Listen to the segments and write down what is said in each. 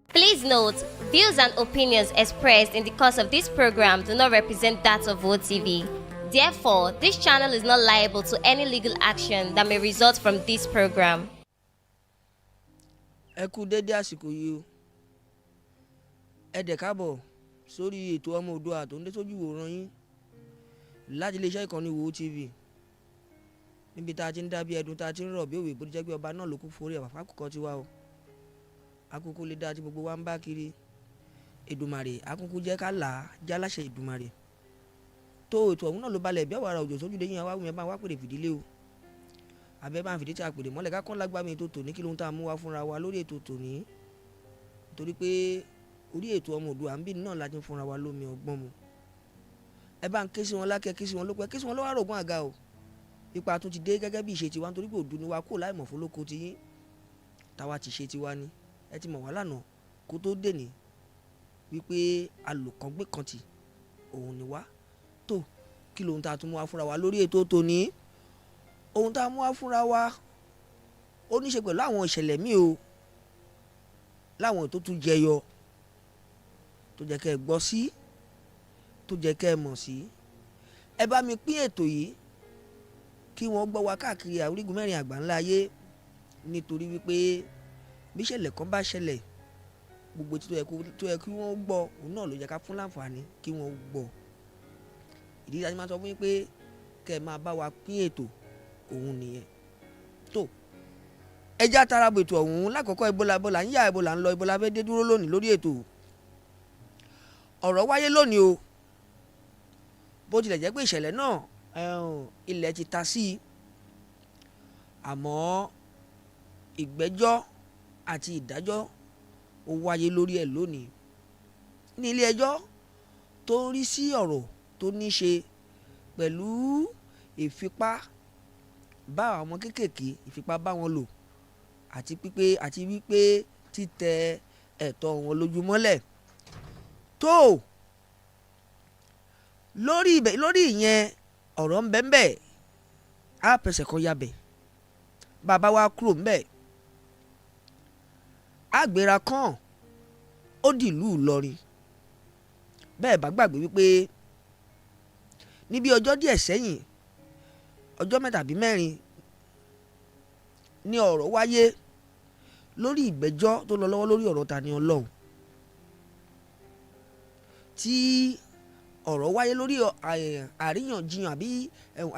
Please note, views and opinions expressed in the course of this program do not represent that of OTV. Therefore, this channel is not liable to any legal action that may result from this program. Ẹ kú dédé àsìkò yìí o. Ẹ dẹ̀ káàbọ̀ sórí ètò ọmọ Oòduà tó ń dé sójú ìwòran yín láti iléeṣẹ́ ìkànnì OTV. Níbi tá a ti ń dábí ẹdun tá a ti ń rọ̀ bí òwe bó ti jẹ́ pé ọba náà ló kú forí àfàfà kúkọ tiwa o. Akúkú lè dá tí gbogbo wa ń bá kiri. Èdùmàrè akúkú jẹ́ ká là á jáláṣẹ Èdùmàrè. Tó ètò ọ̀hún náà ló balẹ̀ bí àwàrà òjò sójú dé yín àwa wùmí ẹ bá wá pèrè fìdílé o. Abẹ́ bá ń fìdí tí a pèrè mọ́lẹ̀ ká kán lágbá mi ètò tòní kí ló ń tá a mú wá fúnra wa lórí ètò tòní. Torí pé orí ètò ọmọ Oòduà ń bí náà la ti ń fúnra wa lómi ọgbọ́n mu. Ẹ bá ń ké sí wọn lákẹ́ ké sí wọn lópẹ́ ké sí wọn lọ́wọ́ àrògùn àga o. Ipa tún ti dé gẹ́gẹ́ bí ìṣe tiwa nítorí pé òdu ni wa kó láì mọ̀ fún lóko ti yín. Táwa ti ṣe tiwa ni. Ẹ ti mọ̀ wá lánàá kó tó dé ní wípé alòkàngbé kan ti òun ni wá. Tó kí ló ń ta tún mú wá fúnra wa lórí ètò tòní. Ohun tá a mú wá fúnra wa ó ní ṣe pẹ̀lú àwọn ìṣẹ̀lẹ̀ míì o láwọn tó tún jẹyọ tó jẹ́ kẹ́ ẹ gbọ́ sí tó jẹ́ kẹ́ ẹ mọ̀ sí. Ẹ bá mi pín ètò yìí kí wọ́n gbọ́ wa káàkiri orígun mẹ́rin àgbáńlá ayé nítorí wípé bí ìṣẹ̀lẹ̀ kan bá ṣẹlẹ̀ gbogbo tí tó yẹ kí wọ́n gbọ́ òun náà ló yẹ ká fún láǹfààní kí wọ́n gbọ́. Ìdí tí a ti máa sọ fún yín pé kẹ́ ẹ máa bá wa pín ètò òun nìyẹn. Tó ẹjẹ́ àtàràbò ètò ọ̀hún lákọ̀ọ́kọ́ ibola ń yá ibola ń lọ ibola fẹ́ dé dúró lónìí lórí ètò. Ọ̀rọ̀ wáyé lónìí o bó tilẹ̀ jẹ́ pé ìṣẹ̀lẹ̀ náà ilẹ̀ ti ta sí i àmọ́ ìgbẹ́jọ́ àti ìdájọ́ ó wáyé lórí ẹ̀ lónìí ní ilé ẹjọ́ tó ń rí sí ọ̀rọ̀ tó ní ṣe pẹ̀lú ìfipá bá àwọn kéékèèké ìfipá bá wọn lò àti wípé títẹ ẹ̀tọ́ wọn lójú mọ́lẹ̀. Tó lórí ìyẹn ọ̀rọ̀ ń bẹ́ẹ̀ á pẹ̀sẹ̀ kan yabẹ̀ bàbá wa kúrò ń bẹ́ẹ̀ àgbéra kan ó dìlú Ìlọrin. Bẹ́ẹ̀ bá gbàgbé wípé níbi ọjọ́ díẹ̀ sẹ́yìn ọjọ́ mẹ́ta tàbí mẹ́rin ní ọ̀rọ̀ wáyé lórí ìgbẹ́jọ́ tó lọ lọ́wọ́ lórí ọ̀rọ̀ Tani Olohun tí ọ̀rọ̀ wáyé lórí àríyànjiyàn àbí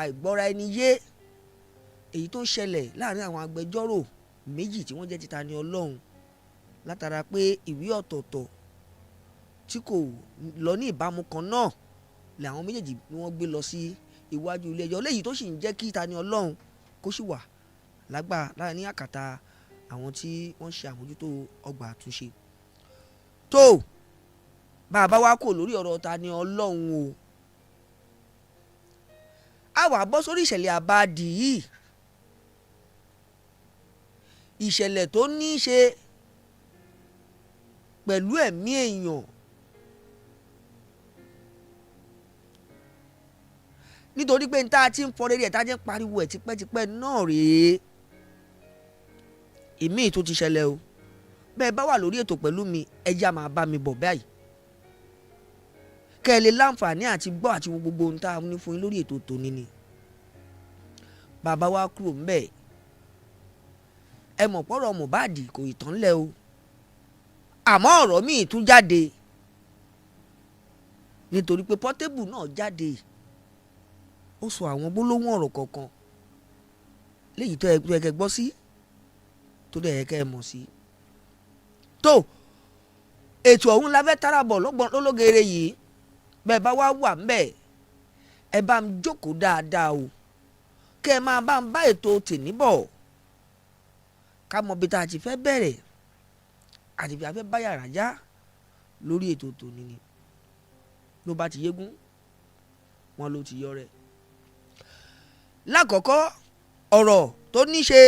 àìgbọ́ra ẹni yé èyí tó ń ṣẹlẹ̀ láàrin àwọn agbẹjọ́rò méjì tí wọ́n jẹ́ ti Tani Olohun látara pé ìwé ọ̀tọ̀ọ̀tọ̀ tí kò lọ ní ìbámu kan náà làwọn méjèèjì ni wọ́n gbé lọ sí iwájú ilé ẹjọ́ léyìí tó sì ń jẹ́ kí Tani Olohun kó sì wà ní àkàtà àwọn tí wọ́n ṣe àmójútó ọgbà àtúnṣe. Tó bàbá wa kò lórí ọ̀rọ̀ Tani Olohun o a wá bọ́ sórí ìṣẹ̀lẹ̀ àbáàdì yìí ìṣẹ̀lẹ̀ tó ní í ṣe pẹ̀lú ẹ̀mí èèyàn. Nítorí pé n tá a ti ń fọ rere ẹ̀ tá a jẹ́ pariwo ẹ̀ tipẹ́tipẹ́ náà rèé ìmí tó ti ṣẹlẹ̀ o. Bẹ́ẹ̀ bá wà lórí ètò pẹ̀lú mi ẹja máa bá mi bọ̀ báyìí kẹ́ ẹ lè láǹfààní àti gbọ́ àti wo gbogbo ohun tá a ní fún yín lórí ètò tòní ni. Bàbá wa kúrò ń bẹ̀ ẹ mọ̀ pọ̀rọ̀ Mohbad kò ì tán lẹ̀ o àmọ́ ọ̀rọ̀ míì tún jáde nítorí pé Portable náà jáde ó sọ àwọn gbólóhùn ọ̀rọ̀ kọ̀ọ̀kan léyìí tó yẹ kẹ́ gbọ́ sí tó dẹ̀ yẹ kẹ́ mọ̀ sí. Tó ètò ọ̀hún la fẹ́ tárabọ̀ lólógere yìí bẹ́ẹ̀ bá wá wà ńbẹ̀ ẹ bá ń jókòó dáadáa o kẹ́ ẹ máa bá ń bá ètò tèmi bọ̀ ká mọ bí tá a ti fẹ́ bẹ̀rẹ̀ àti bí a fẹ́ bá yàrá já lórí ètò tòní ni ló bá ti yégún wọn ló ti yọ rẹ̀. Lákọ̀ọ́kọ́ ọ̀rọ̀ tó ní ṣe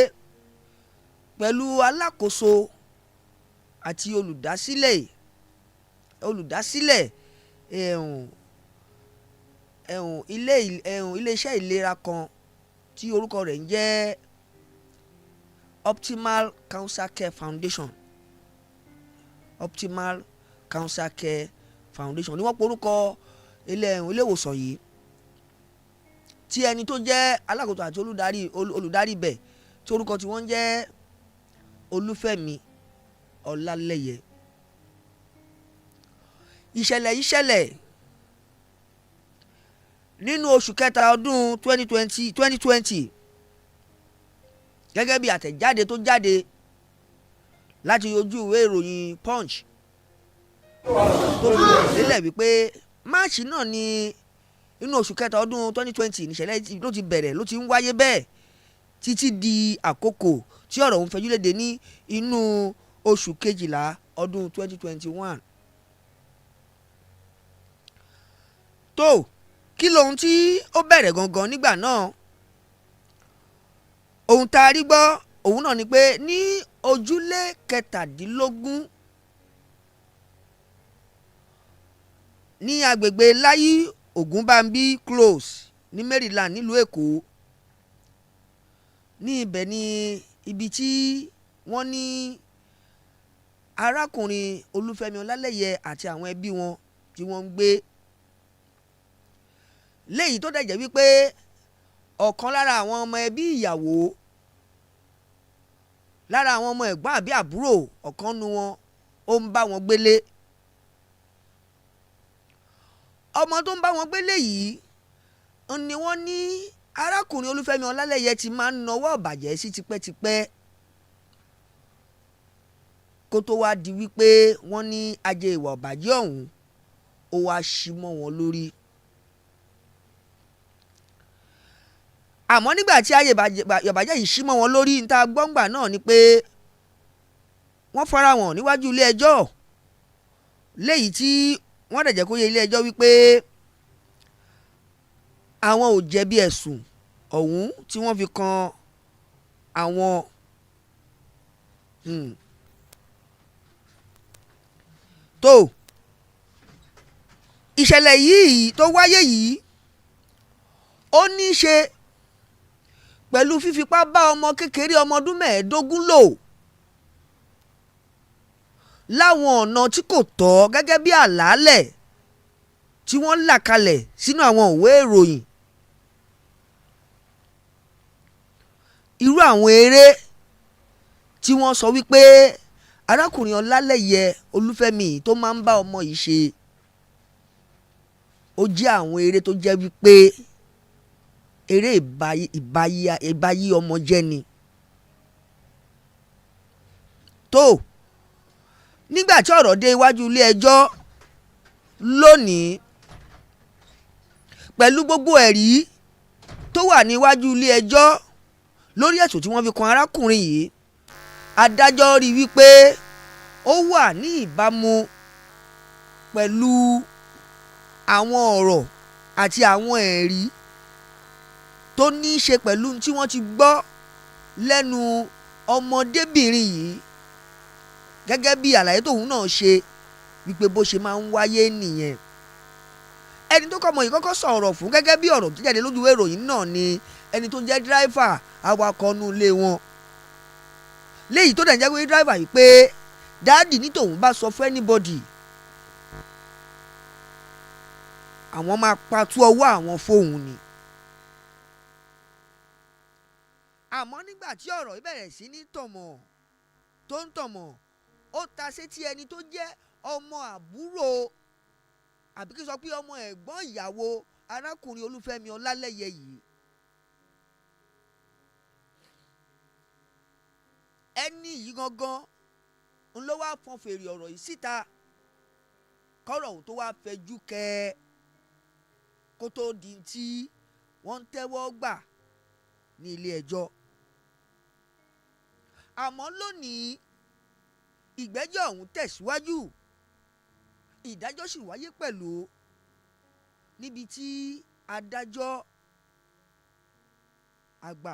pẹ̀lú alákòóso àti olùdásílẹ̀ iléeṣẹ́ ìlera kan tí orúkọ rẹ̀ ń jẹ́ Optimal Cancer Care Foundation ni wọ́n porúkọ ilé ìwòsàn yìí, tí ẹni tó jẹ́ alákòóso àti olùdarí bẹ̀ tí orúkọ tí wọ́n jẹ́ Olúfẹ́mi Ọlálẹ́yẹ. Ìṣẹ̀lẹ̀ yìí ṣẹlẹ̀ nínú oṣù kẹta ọdún 2020 gẹ́gẹ́ bí àtẹ̀jáde tó jáde láti ojú ìwé ìròyìn Punch tó fi sílẹ̀ wípé máàcì náà ní inú oṣù kẹta ọdún 2020 níṣẹ̀lẹ̀ ló ti bẹ̀rẹ̀, ló ti ń wáyé bẹ́ẹ̀ títí di àkókò tí ọ̀rọ̀ ọ̀hún fẹjú léde ní inú oṣù kejìlá ọdún 2021. tó kí lohun tí ó bẹ̀rẹ̀ gangan nígbà náà? ohun tá a rí gbọ́ òun náà ni pé ní ojúlé kẹtàdínlógún ní agbègbè Láyí Ògúnbàmbí Close ní Maryland nílùú Èkó, ní ibẹ̀ ni ibi tí wọ́n ní arákùnrin Olúfẹ́mi Ọlálẹ́yẹ àti àwọn ẹbí wọn tí wọ́n ń gbé, léyìí tó dẹ̀ jẹ́ wípé ọ̀kan lára àwọn ọmọ ẹbí ìyàwó, lára àwọn ọmọ ẹ̀gbọ́n àbí àbúrò ọ̀kan nu wọn ó ń bá wọn gbélé. ọmọ tó ń bá wọn gbélé yìí ni wọ́n ní arákùnrin Olúfẹ́mi Ọlálẹ́yẹ ti máa ń nawọ́ ìbàjẹ́ sí tipẹ́tipẹ́ kó tó wá di wípé wọ́n ní ajé ìwà ìbàjẹ́ ọ̀hún ó wá ṣí mọ́ wọn lórí. àmọ́ nígbà tí ayé ìbàjẹ́ yìí ṣí mọ́ wọn lórí, níta gbọ́ngbà náà ni pé wọ́n fara wọn níwájú ilé ẹjọ́, léyìí tí wọ́n dẹ̀ jẹ́ kó yé ilé ẹjọ́ wípé àwọn ò jẹ̀bi ẹ̀sùn ọ̀hún tí wọ́n fi kan àwọn. tó ìṣẹ̀lẹ̀ yìí tó wáyé yìí ó ní í ṣe pẹ̀lú fífipá bá ọmọ kékeré ọmọ ọdún 15 lò láwọn ọ̀nà tí kò tọ́ gẹ́gẹ́ bí àlàálẹ̀ tí wọ́n là kalẹ̀ sínú àwọn ìwé ìròyìn. irú àwọn eré tí wọ́n sọ wípé arákùnrin Ọlálẹ́yẹ Olúfẹ́mi tó máa ń bá ọmọ yìí ṣe, ó jẹ́ àwọn eré tó jẹ́ wípé eré ìbáyé ọmọ jẹ́ ni. tó nígbà tí ọ̀rọ̀ dé iwájú ilé ẹjọ́ lónìí, pẹ̀lú gbogbo ẹ̀rí tó wà níwájú ilé ẹjọ́ lórí ẹ̀sùn tí wọ́n fi kan arákùnrin yìí, adájọ́ rí wípé ó wà ní ìbámu pẹ̀lú àwọn ọ̀rọ̀ àti àwọn ẹ̀rí tó ní í ṣe pẹ̀lú tí wọ́n ti gbọ́ lẹ́nu ọmọdébìnrin yìí, gẹ́gẹ́ bí àlàyé tóun náà ṣe wípé bó ṣe máa ń wáyé nìyẹn. ẹni tó kọ́ ọmọ yìí kọ́kọ́ sọ̀rọ̀ fún gẹ́gẹ́ bí ọ̀rọ̀ tó jáde lójú ìròyìn náà ni ẹni tó jẹ́ dírẹ́fà awakọ̀ inú ilé wọn, léyìí tó dẹ̀ ń jẹ́ pé dírẹ́fà yìí pé dáàdì ní tòun bá sọ fún anybody àwọn máa patú ọwọ́ àwọn fóun ni. àmọ́ nígbà tí ọ̀rọ̀ yìí bẹ̀rẹ̀ sí ní tọ̀mọ̀ tó ń tọ̀mọ̀, ó ta sétí ẹni tó jẹ́ ọmọ àbúrò àbí kí n sọ pé ọmọ ẹ̀gbọ́n ìyàwó arákùnrin Olúfẹ́mi Ọlálẹ́yẹ yìí. ẹni yìí gangan ń ló wá fọn fèrè ọ̀rọ̀ yìí síta kọ́rọ̀ ọ̀hún tó wá fẹjú kẹ́ kó tó di tí wọ́n ń tẹ́wọ́ gbà ní ilé ẹjọ́. àmọ́ lónìí ìgbẹ́jọ́ ọ̀hún tẹ̀síwájú, ìdájọ́ sì wáyé pẹ̀lú níbi tí adájọ́ àgbà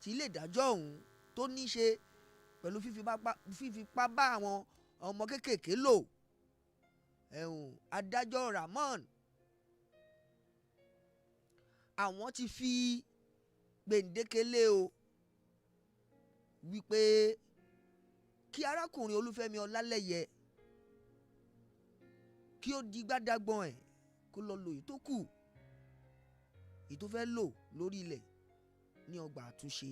tí ilé ìdájọ́ ọ̀hún tó ní í ṣe pẹ̀lú fífipá bá àwọn ọmọ kéékèèké lò, adájọ́ Ramon àwọn ti fi gbèǹdéke lé o wípé kí arákùnrin Olúfẹ́mi Ọlálẹ́yẹ kí ó di gbádàgbọ́n ẹ̀ kó lọ lò èyí tó kù èyí tó fẹ́ lò lórí ilẹ̀ ní ọgbà àtúnṣe.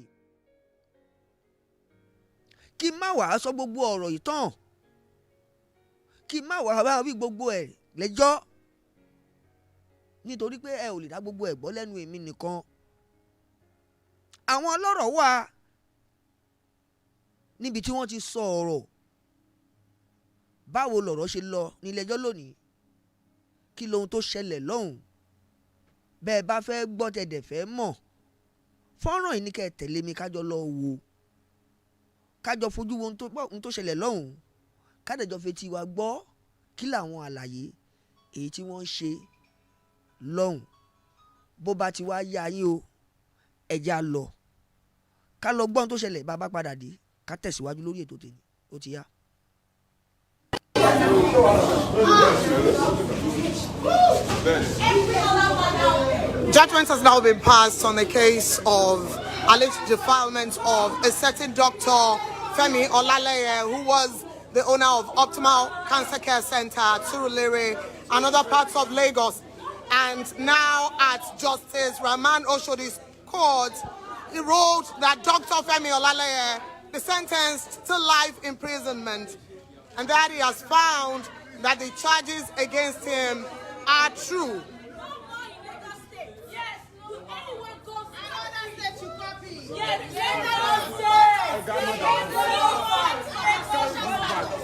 Kí má wàá sọ gbogbo ọ̀rọ̀ yìí tán, kí má wàá bá wí gbogbo ẹ̀ lẹ́jọ́, nítorí pé ẹ ò lè dá gbogbo ẹ̀ gbọ́ lẹ́nu èmi nìkan. Àwọn ọlọ́rọ̀ wà níbi tí wọ́n ti sọ ọ̀rọ̀ báwo lọ̀rọ̀ ṣe lọ nílé-ẹjọ́ lónìí, kí lohun tó ṣẹlẹ̀ lọ́hùn. Bẹ́ẹ̀ bá fẹ́ gbọ́ tẹ̀dẹ̀ fẹ́ mọ̀, fọ́nrán yìí ní kẹ́ ẹ tẹ̀lé mi kájọ lọ wò, kájọ fojú wo ohun tó ṣẹlẹ̀ lọ́hùn, kádẹjọ fetí wa gbọ́ kí làwọn àlàyé èyí tí wọ́n ń ṣe lọ́hùn. Bó bá ti wá yá yín o, ẹja lọ ká lọ gbọ́ ohun tó ṣẹlẹ̀. Bá a bá padà dé ká tẹ̀síwájú lórí ètò tèmi. Ó ti yá. Judgment has now been passed on the case of alleged defilement of a certain Dr. Femi Olaleye, who was the owner of Optimal Cancer Care Center, Surulere, and other parts of Lagos. And now at Justice Rahman Oshodi's court, he ruled that Dr. Femi Olaleye be sentenced to life imprisonment, and that he has found that the charges against him are true.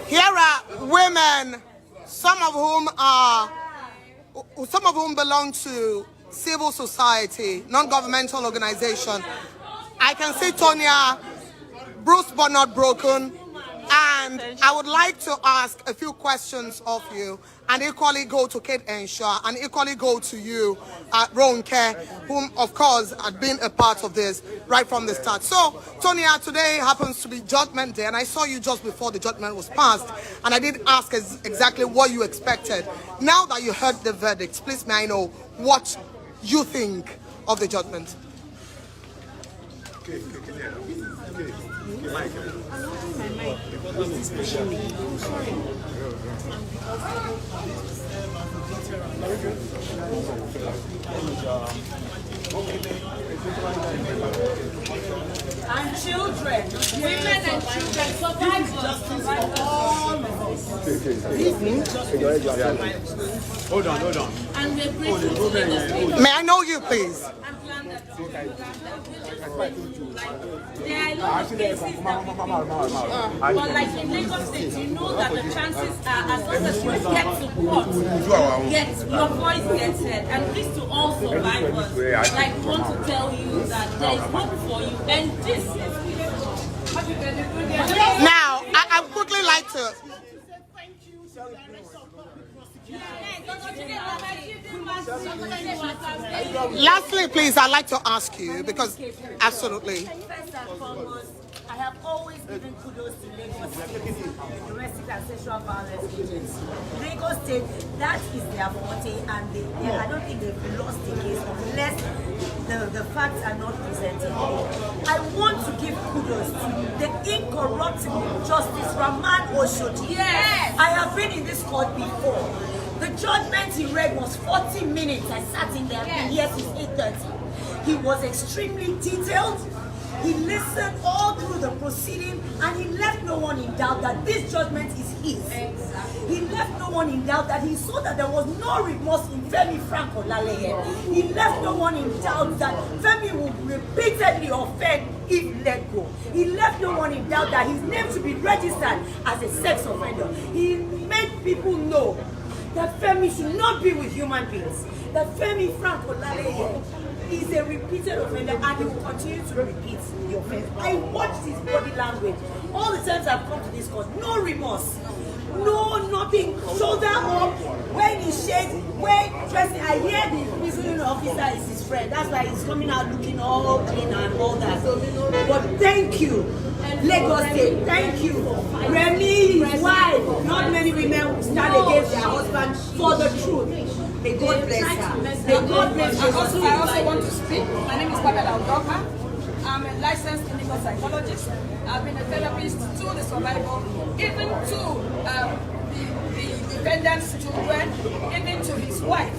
Here are women, some of whom belong to civil society, non-governmental organization. I can see Tonya, bruised but not broken. And I would like to ask a few questions of you, and equally go to Kate Enshaw, and equally go to you, Ronke, whom, of course, had been a part of this right from the start. So, Tonya, today happens to be Judgment Day, and I saw you just before the judgment was passed, and I did ask exactly what you expected. Now that you heard the verdict, please may I know what you think of the judgment? And children, women and children, survivors for all of us. Hold on. And we're grateful to Lagos State. May I know you, please? There are a lot of cases that but like in Lagos State, you know that the chances are, as long as you get support, your voice gets heard. And this to all survivors, like want to tell you that there is hope for you, and this is. Now, I would quickly like to. Lastly, please, I'd like to ask you, because absolutely. First and foremost, I have always given kudos to Lagos State, the domestic and sexual violence agency. Lagos State, that is their forte, and I don't think they've lost the case unless the facts are not presented. I want to give kudos to the incorruptible Justice Rahman Oshodi. Yes! I have been in this court before. The judgment he read was 40 minutes. I sat in there, I've been here since 8:30. He was extremely detailed. He listened all through the proceeding, and he left no one in doubt that this judgment is his. Exactly. He left no one in doubt that he saw that there was no remorse in Femi Frank Olaleye. He left no one in doubt that Femi would repeatedly offend if let go. He left no one in doubt that his name should be registered as a sex offender. He made people know that Femi should not be with human beings. That Femi Frank Olaleye is a repeated offender, and he will continue to repeat the offense. I watched his body language. All the times I've come to this court, no remorse. No, nothing. Shoulder up, when he shakes, when dressing. I hear the prison officer is his friend. That's why he's coming out looking all clean and all that. But thank you, Lagos State. Thank you. Remy, his wife. Not many women stand against their husband for the truth. May God bless her. I also want to speak. My name is Pamela Udoka. I'm a licensed clinical psychologist. I've been a therapist to the survivor, even to the defendant's children, even to his wife.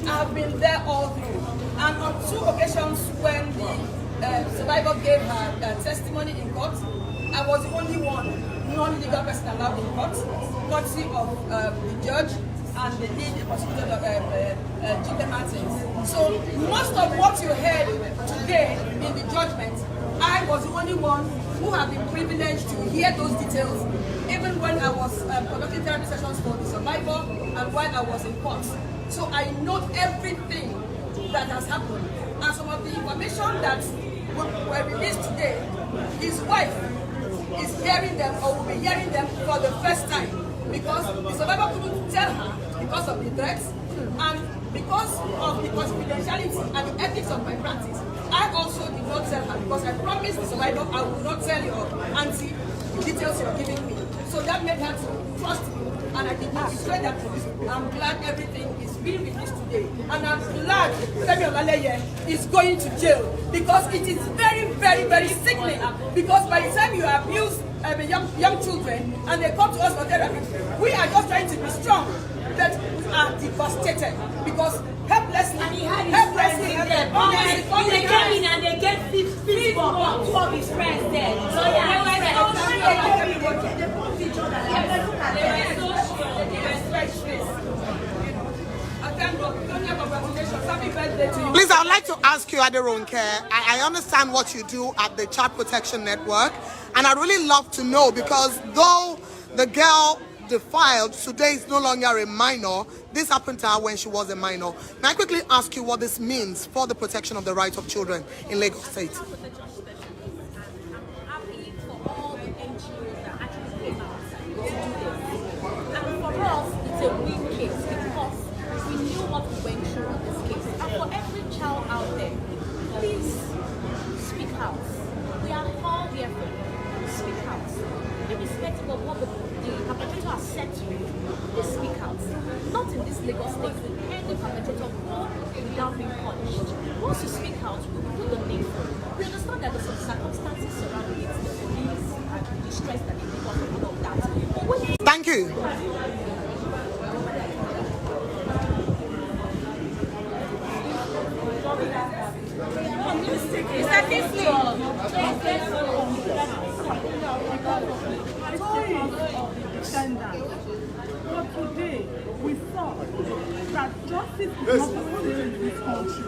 I've been there all through. And on 2 occasions when the survivor gave her testimony in court, I was the only non-legal person allowed in court, courtesy of the judge and the lead prosecutor, Jim Martins. So most of what you heard today in the judgment, I was the only one who have been privileged to hear those details, even when I was conducting therapy sessions for the survivor and while I was in court. So I know everything that has happened. And some of the information that were released today, his wife is hearing them or will be hearing them for the first time, because the survivor couldn't tell her because of the threats and because of the confidentiality and the ethics of my practice. I also did not tell her because I promised the survivor I would not tell your auntie the details you're giving me. So that made her to trust me, and I did not betray that trust. I'm glad everything is being released today, and I'm glad Femi Olaleye is going to jail, because it is very, very, very sickening. Because by the time you abuse young children and they come to us for therapy, we are just trying to be strong, but we are devastated because helplessly, they came in and they get 50 for 2 of his friends there. So Please, I would like to ask you, Aderonke, I understand what you do at the Child Protection Network, and I'd really love to know, because though the girl defiled today is no longer a minor, this happened to her when she was a minor. May I quickly ask you what this means for the protection of the rights of children in Lagos State? It's a big case because we knew what we went through in this case. And for every child out there, please speak out. We are all here for you. Speak out. Irrespective of what the perpetrator has said to you, they speak out. Not in this Lagos State, we any perpetrator go without being punished. Once you speak out, we will do the needful. We understand that there's some circumstances surrounding it, the police and the distress that they because of all of that. But when Thank you. But today, we saw that justice is not possible in this country.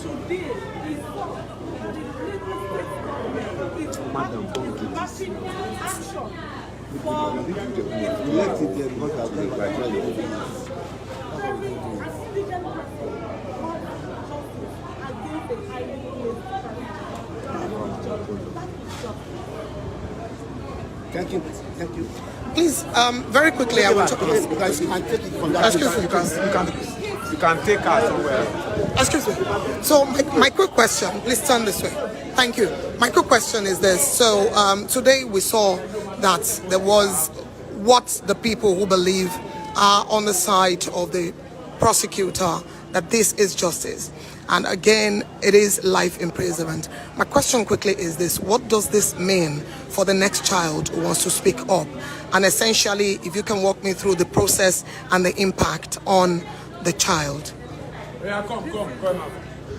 Today, we saw that the Lagos State government is marching action for Thank you. Thank you. Please, very quickly, I want to ask. Because you can take it from that. Excuse me. You can take her somewhere. Excuse me. So my quick question, please turn this way. Thank you. My quick question is this. So today we saw that there was what the people who believe are on the side of the prosecutor, that this is justice. And again, it is life imprisonment. My question quickly is this: what does this mean for the next child who wants to speak up? And essentially, if you can walk me through the process and the impact on the child. Yeah, come.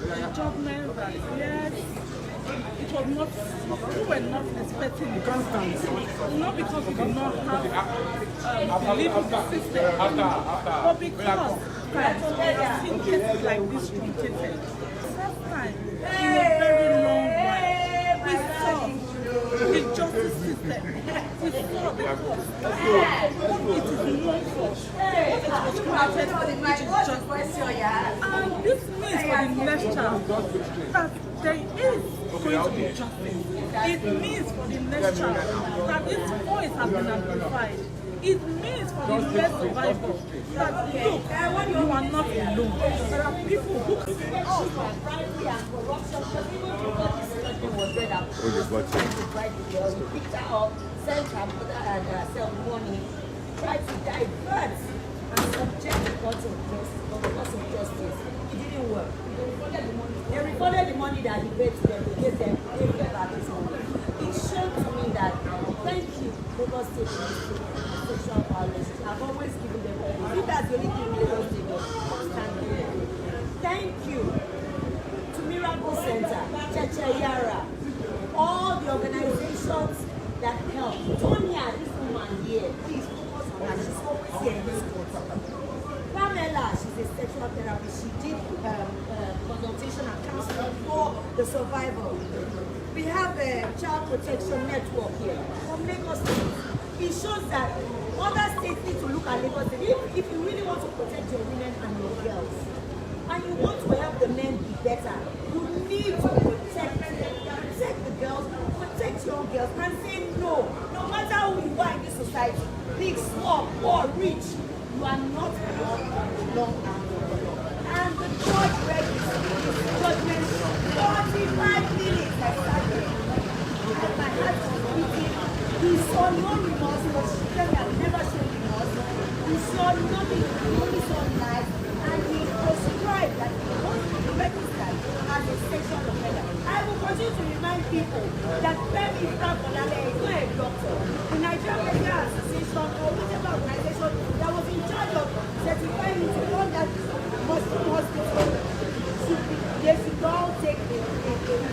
the judgment that yes, it was not, we were not expecting it. Not because we did not have belief in the system, but because we have seen cases like this truncated. First time in a very long while, we saw the justice system. We saw the court. It is known for what it was created for, which is justice. And this means for the next child that there is going to be justice. It means for the next child that its voice has been amplified. It means for the next survivor that look, you are not alone. There are people who sent her mother and herself money, tried to divert and subject the court of justice. It didn't somebody that debates them to get them about this one. It showed to me that, thank you, Lagos State Ministry of Sexual Violence. I've always given them credit. If that's the only thing Lagos State does, thank you to Miracle Center, Cheche Yara, all the organizations that help. Tonya, this woman here, please focus on her. She's always here in this court. Pamela, she's a sexual therapist. She did consultation and counseling for the survivor. We have a child protection network here from Lagos State. It shows that other states need to look at Lagos State. If you really want to protect your women and your girls, and you want to help the men be better, you need to protect the girls, protect your girls, and say no. No matter who you are in this society, big, small, poor, rich, you are not long and and the judge read his judgment 45 minutes. I sat there. And my heart was beating. He saw no remorse, but she said I never showed remorse. He saw nothing, he only saw life, and he prescribed that he wants to be registered as a sexual offender. I will continue to remind people that Femi Frankolale is not a doctor. The Nigerian Medical Association or whatever organization that was in charge of certifying to run that hospital, they should all take a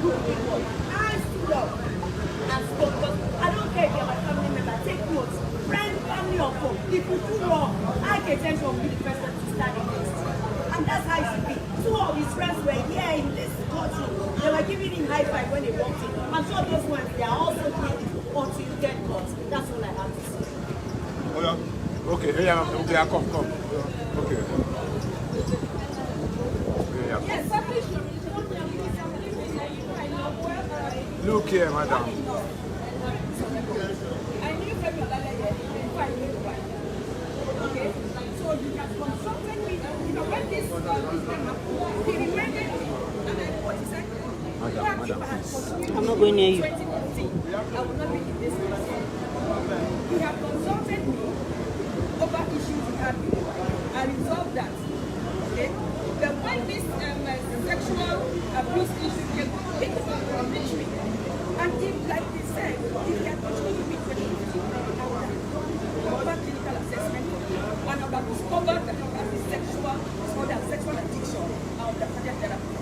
good report. I stood up and spoke, because I don't care if you're my family member, take notes. Friend, family, or foe. If you do wrong, I can tell you will be the first one to stand against. And that's how it should be. Two of his friends were here in this courtroom. They were giving him high five when they walked in. I'm sure those ones, they are also here until you get caught. That's all I have to say. Oh, yeah. Okay, yeah, okay, come. Okay. Yes, Look here, madam. I knew Femi Olaleye before I knew why. Okay, so you have consulted me. You know, when this thing happened, he reminded me, and I what he said. I'm not going near you. 2015, I will not be in this place. He had consulted me over issues we had before. I resolved that. Okay, then when this sexual abuse issue came, people from me. And if, like they said, if they are continuing to be 2015, I would have done clinical assessment and I would have discovered that he has a sexual addiction out of the cardiac therapy.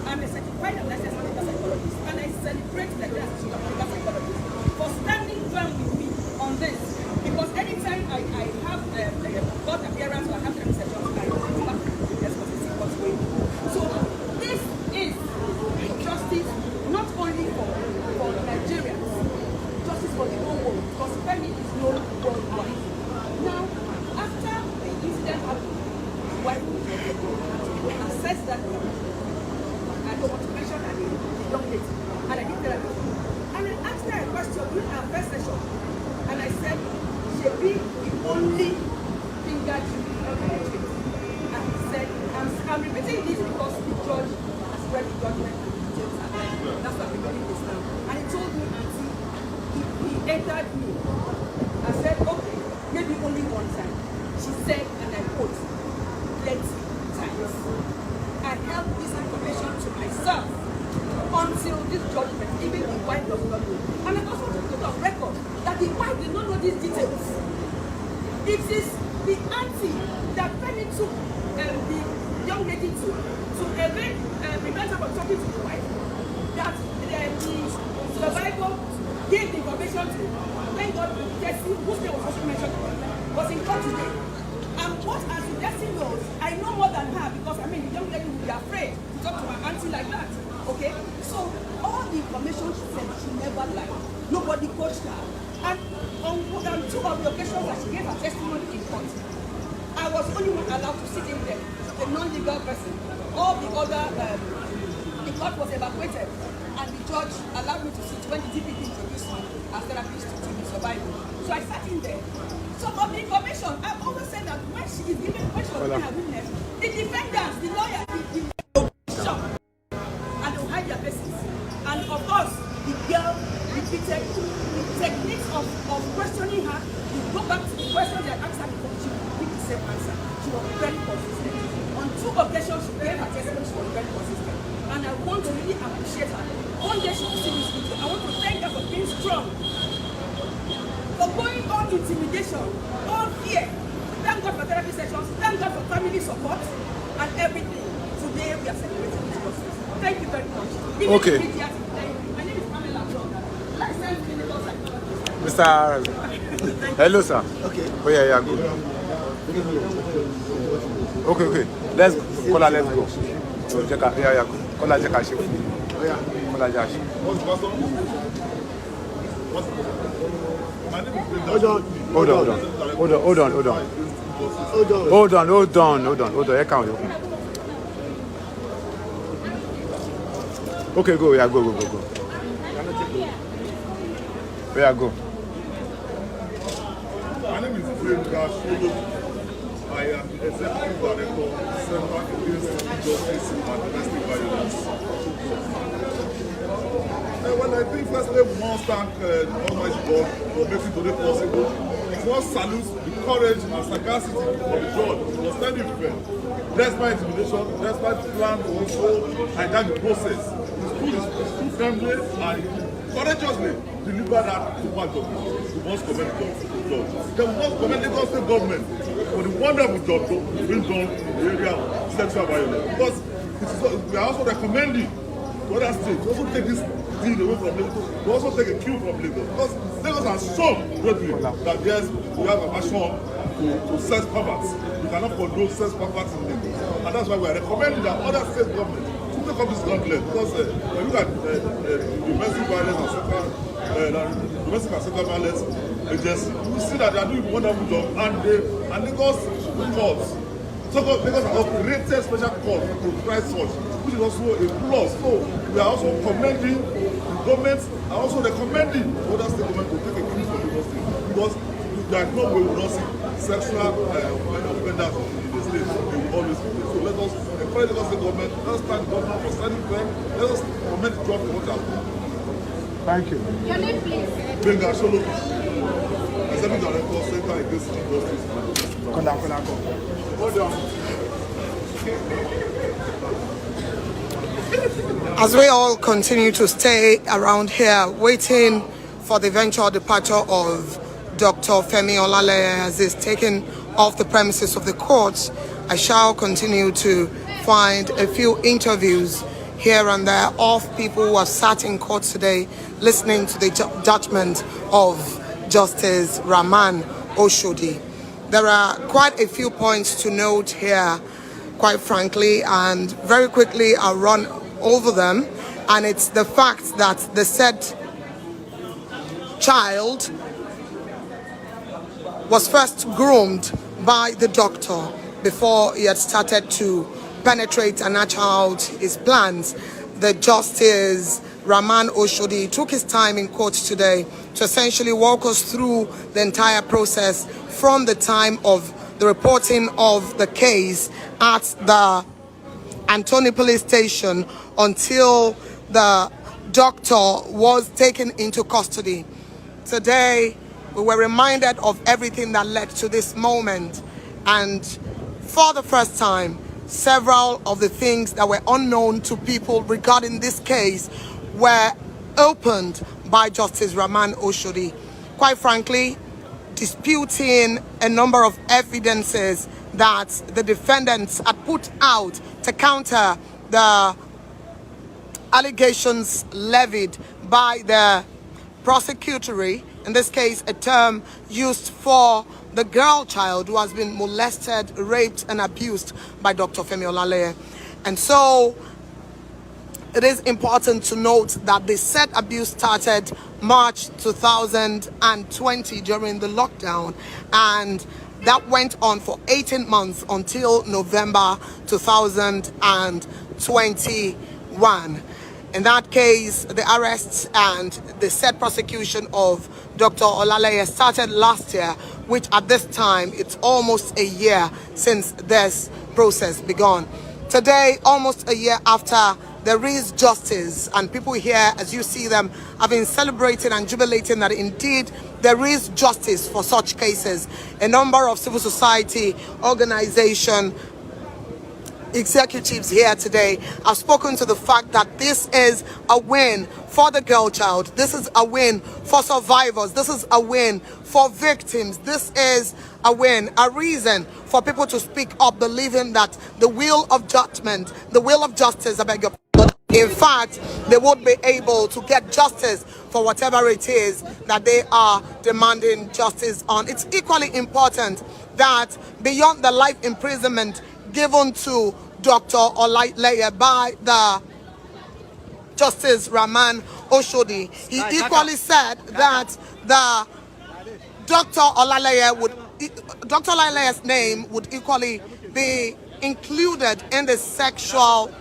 I'm a certified and licensed clinical psychologist, and I celebrate the Association of Clinical Psychologists for standing firm with me on this. Because anytime I have court appearance or I have the reception, I back to the what's going on. So this is justice not only for Nigerians, justice for the whole world, because Femi is known worldwide. Now, after the incident happened, why we assessed that I don't want to mention her name, the young lady, and I did therapy. And I asked her a question during our first session, and I said, Shebi, the only finger you penetrate. And he said, I'm repeating this because the judge has read the judgment. That's why I'm doing this now. And he told me, Auntie, he entered me. I said, okay, maybe only one time. She said, and I quote, plenty times. I held this information to myself until this judgment, even the wife does not know. And I also want to put on record that the wife did not know these details. It is the auntie that Femi took the young lady to prevent her from talking to the wife, that the survivor gave the information to. Thank God, Tessie, whose name was also mentioned, was in court today. And what as the Tessie knows, I know more than her because the young lady would be afraid to talk to her auntie like that. Okay? So all the information she said, she never lied. Nobody coached her. And on two of the occasions that she gave her testimony in court, I was only one allowed to sit in there, a non-legal person. All the other, the court was evacuated, and the judge allowed me to sit when the DPP introduced me as therapist to the survivor. So I sat in there. So of the information, I've always said that when she is given, when she was given her witness, the defendants, the lawyer, the shop, and they will hide their faces. And of course, the girl repeated the techniques of questioning her. You go back to the question they asked her before, she would give the same answer. She was very consistent. On two occasions, she gave her testimony, she was very consistent. And and I want to really appreciate her. One day she will see this video. I want to thank her for being strong, for going on intimidation, on fear. Thank God for therapy sessions, thank God for family support, and everything. Today we are celebrating this process. Thank you very much. Okay. Thank you. My name is Pamela Broga. Licensed clinical psychologist. Mr. Hello, sir. Okay. Oh, yeah, good. Okay. Let's go. Kola, let's go. So, check out. Yeah, good. Kola, check out. Oh, yeah. Kola, Josh. Hold on. Hold on. Here comes you. Okay, go. Yeah, go. Yeah, go. My name is I am the Executive Director of the Center Against Injustice and Domestic Violence. Well, I think firstly we must thank the Almighty God for making today possible. We must salute the courage and sagacity of the judge who was standing firm. Despite intimidation, despite the plan to also hijack the process, he stood firmly and courageously delivered that super document. We must commend the judge. Then we must commend the Lagos State government for the wonderful job being done in the area of sexual violence. Because we are also recommending to other states to also take this deal away from Lagos, to also take a cue from Lagos. Because Lagos has shown greatly that yes, we have a passion to sex perverts. We cannot condone sex perverts in Lagos. And that's why we are recommending that other state governments to take up this gauntlet. Because when you look at domestic violence and sexual violence agency, you see that they are doing a wonderful job, and Lagos courts. So Lagos has created special court to try such, which is also a plus. So we are also commending the government and also recommending other state government to take a cue from Lagos State, because there is no way we will not see sexual offenders in the state. They will always be there. So let us encourage Lagos State government. Let us thank the government for standing firm. Let us commend the job for what they have done. Thank you. Your name, please. Benga Sholo, Executive Director, Center Against Injustice and Domestic Violence. Hold on. As we all continue to stay around here waiting for the eventual departure of Dr. Femi Olaleye as he's taken off the premises of the court, I shall continue to find a few interviews here and there of people who have sat in court today listening to the judgment of Justice Rahman Oshodi. There are quite a few points to note here, quite frankly, and very quickly I'll run over them. And it's the fact that the said child was first groomed by the doctor before he had started to penetrate and hatch out his plans. The Justice Rahman Oshodi took his time in court today to essentially walk us through the entire process from the time of the reporting of the case at the Antony Police Station until the doctor was taken into custody. Today, we were reminded of everything that led to this moment, and for the first time, several of the things that were unknown to people regarding this case were opened by Justice Rahman Oshodi. Quite frankly, disputing a number of evidences that the defendants had put out to counter the allegations levied by the prosecutory, in this case a term used for the girl child who has been molested, raped and abused by Dr. Femi Olaleye. And so it is important to note that the said abuse started March 2020 during the lockdown, and that went on for 18 months until November 2021. In that case, the arrests and the said prosecution of Dr. Olaleye started last year, which at this time, it's almost a year since this process began. Today, almost a year after, there is justice, and people here, as you see them, have been celebrating and jubilating that indeed there is justice for such cases. A number of civil society organizations executives here today have spoken to the fact that this is a win for the girl child. This is a win for survivors. This is a win for victims. This is a win, a reason for people to speak up, believing that the will of judgment, the will of justice, I beg your pardon, in fact, they would be able to get justice for whatever it is that they are demanding justice on. It's equally important that beyond the life imprisonment given to Dr. Olaileye by the Justice Rahman Oshodi, he equally said that the Dr. Olaileye's name would equally be included in the sexual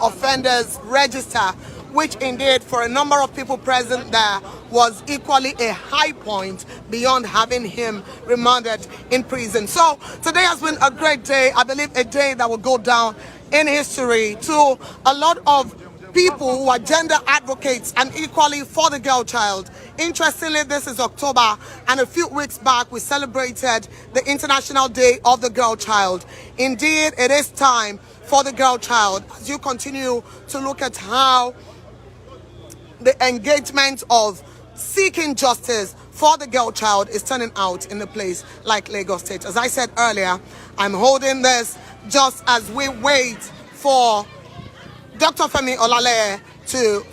offenders register, which indeed for a number of people present there was equally a high point beyond having him remanded in prison. So today has been a great day. I believe a day that will go down in history to a lot of people who are gender advocates and equally for the girl child. Interestingly, this is October, and a few weeks back we celebrated the International Day of the Girl Child. Indeed, it is time for the girl child as you continue to look at how the engagement of seeking justice for the girl child is turning out in a place like Lagos State. As I said earlier, I'm holding this just as we wait for Dr. Femi Olaleye to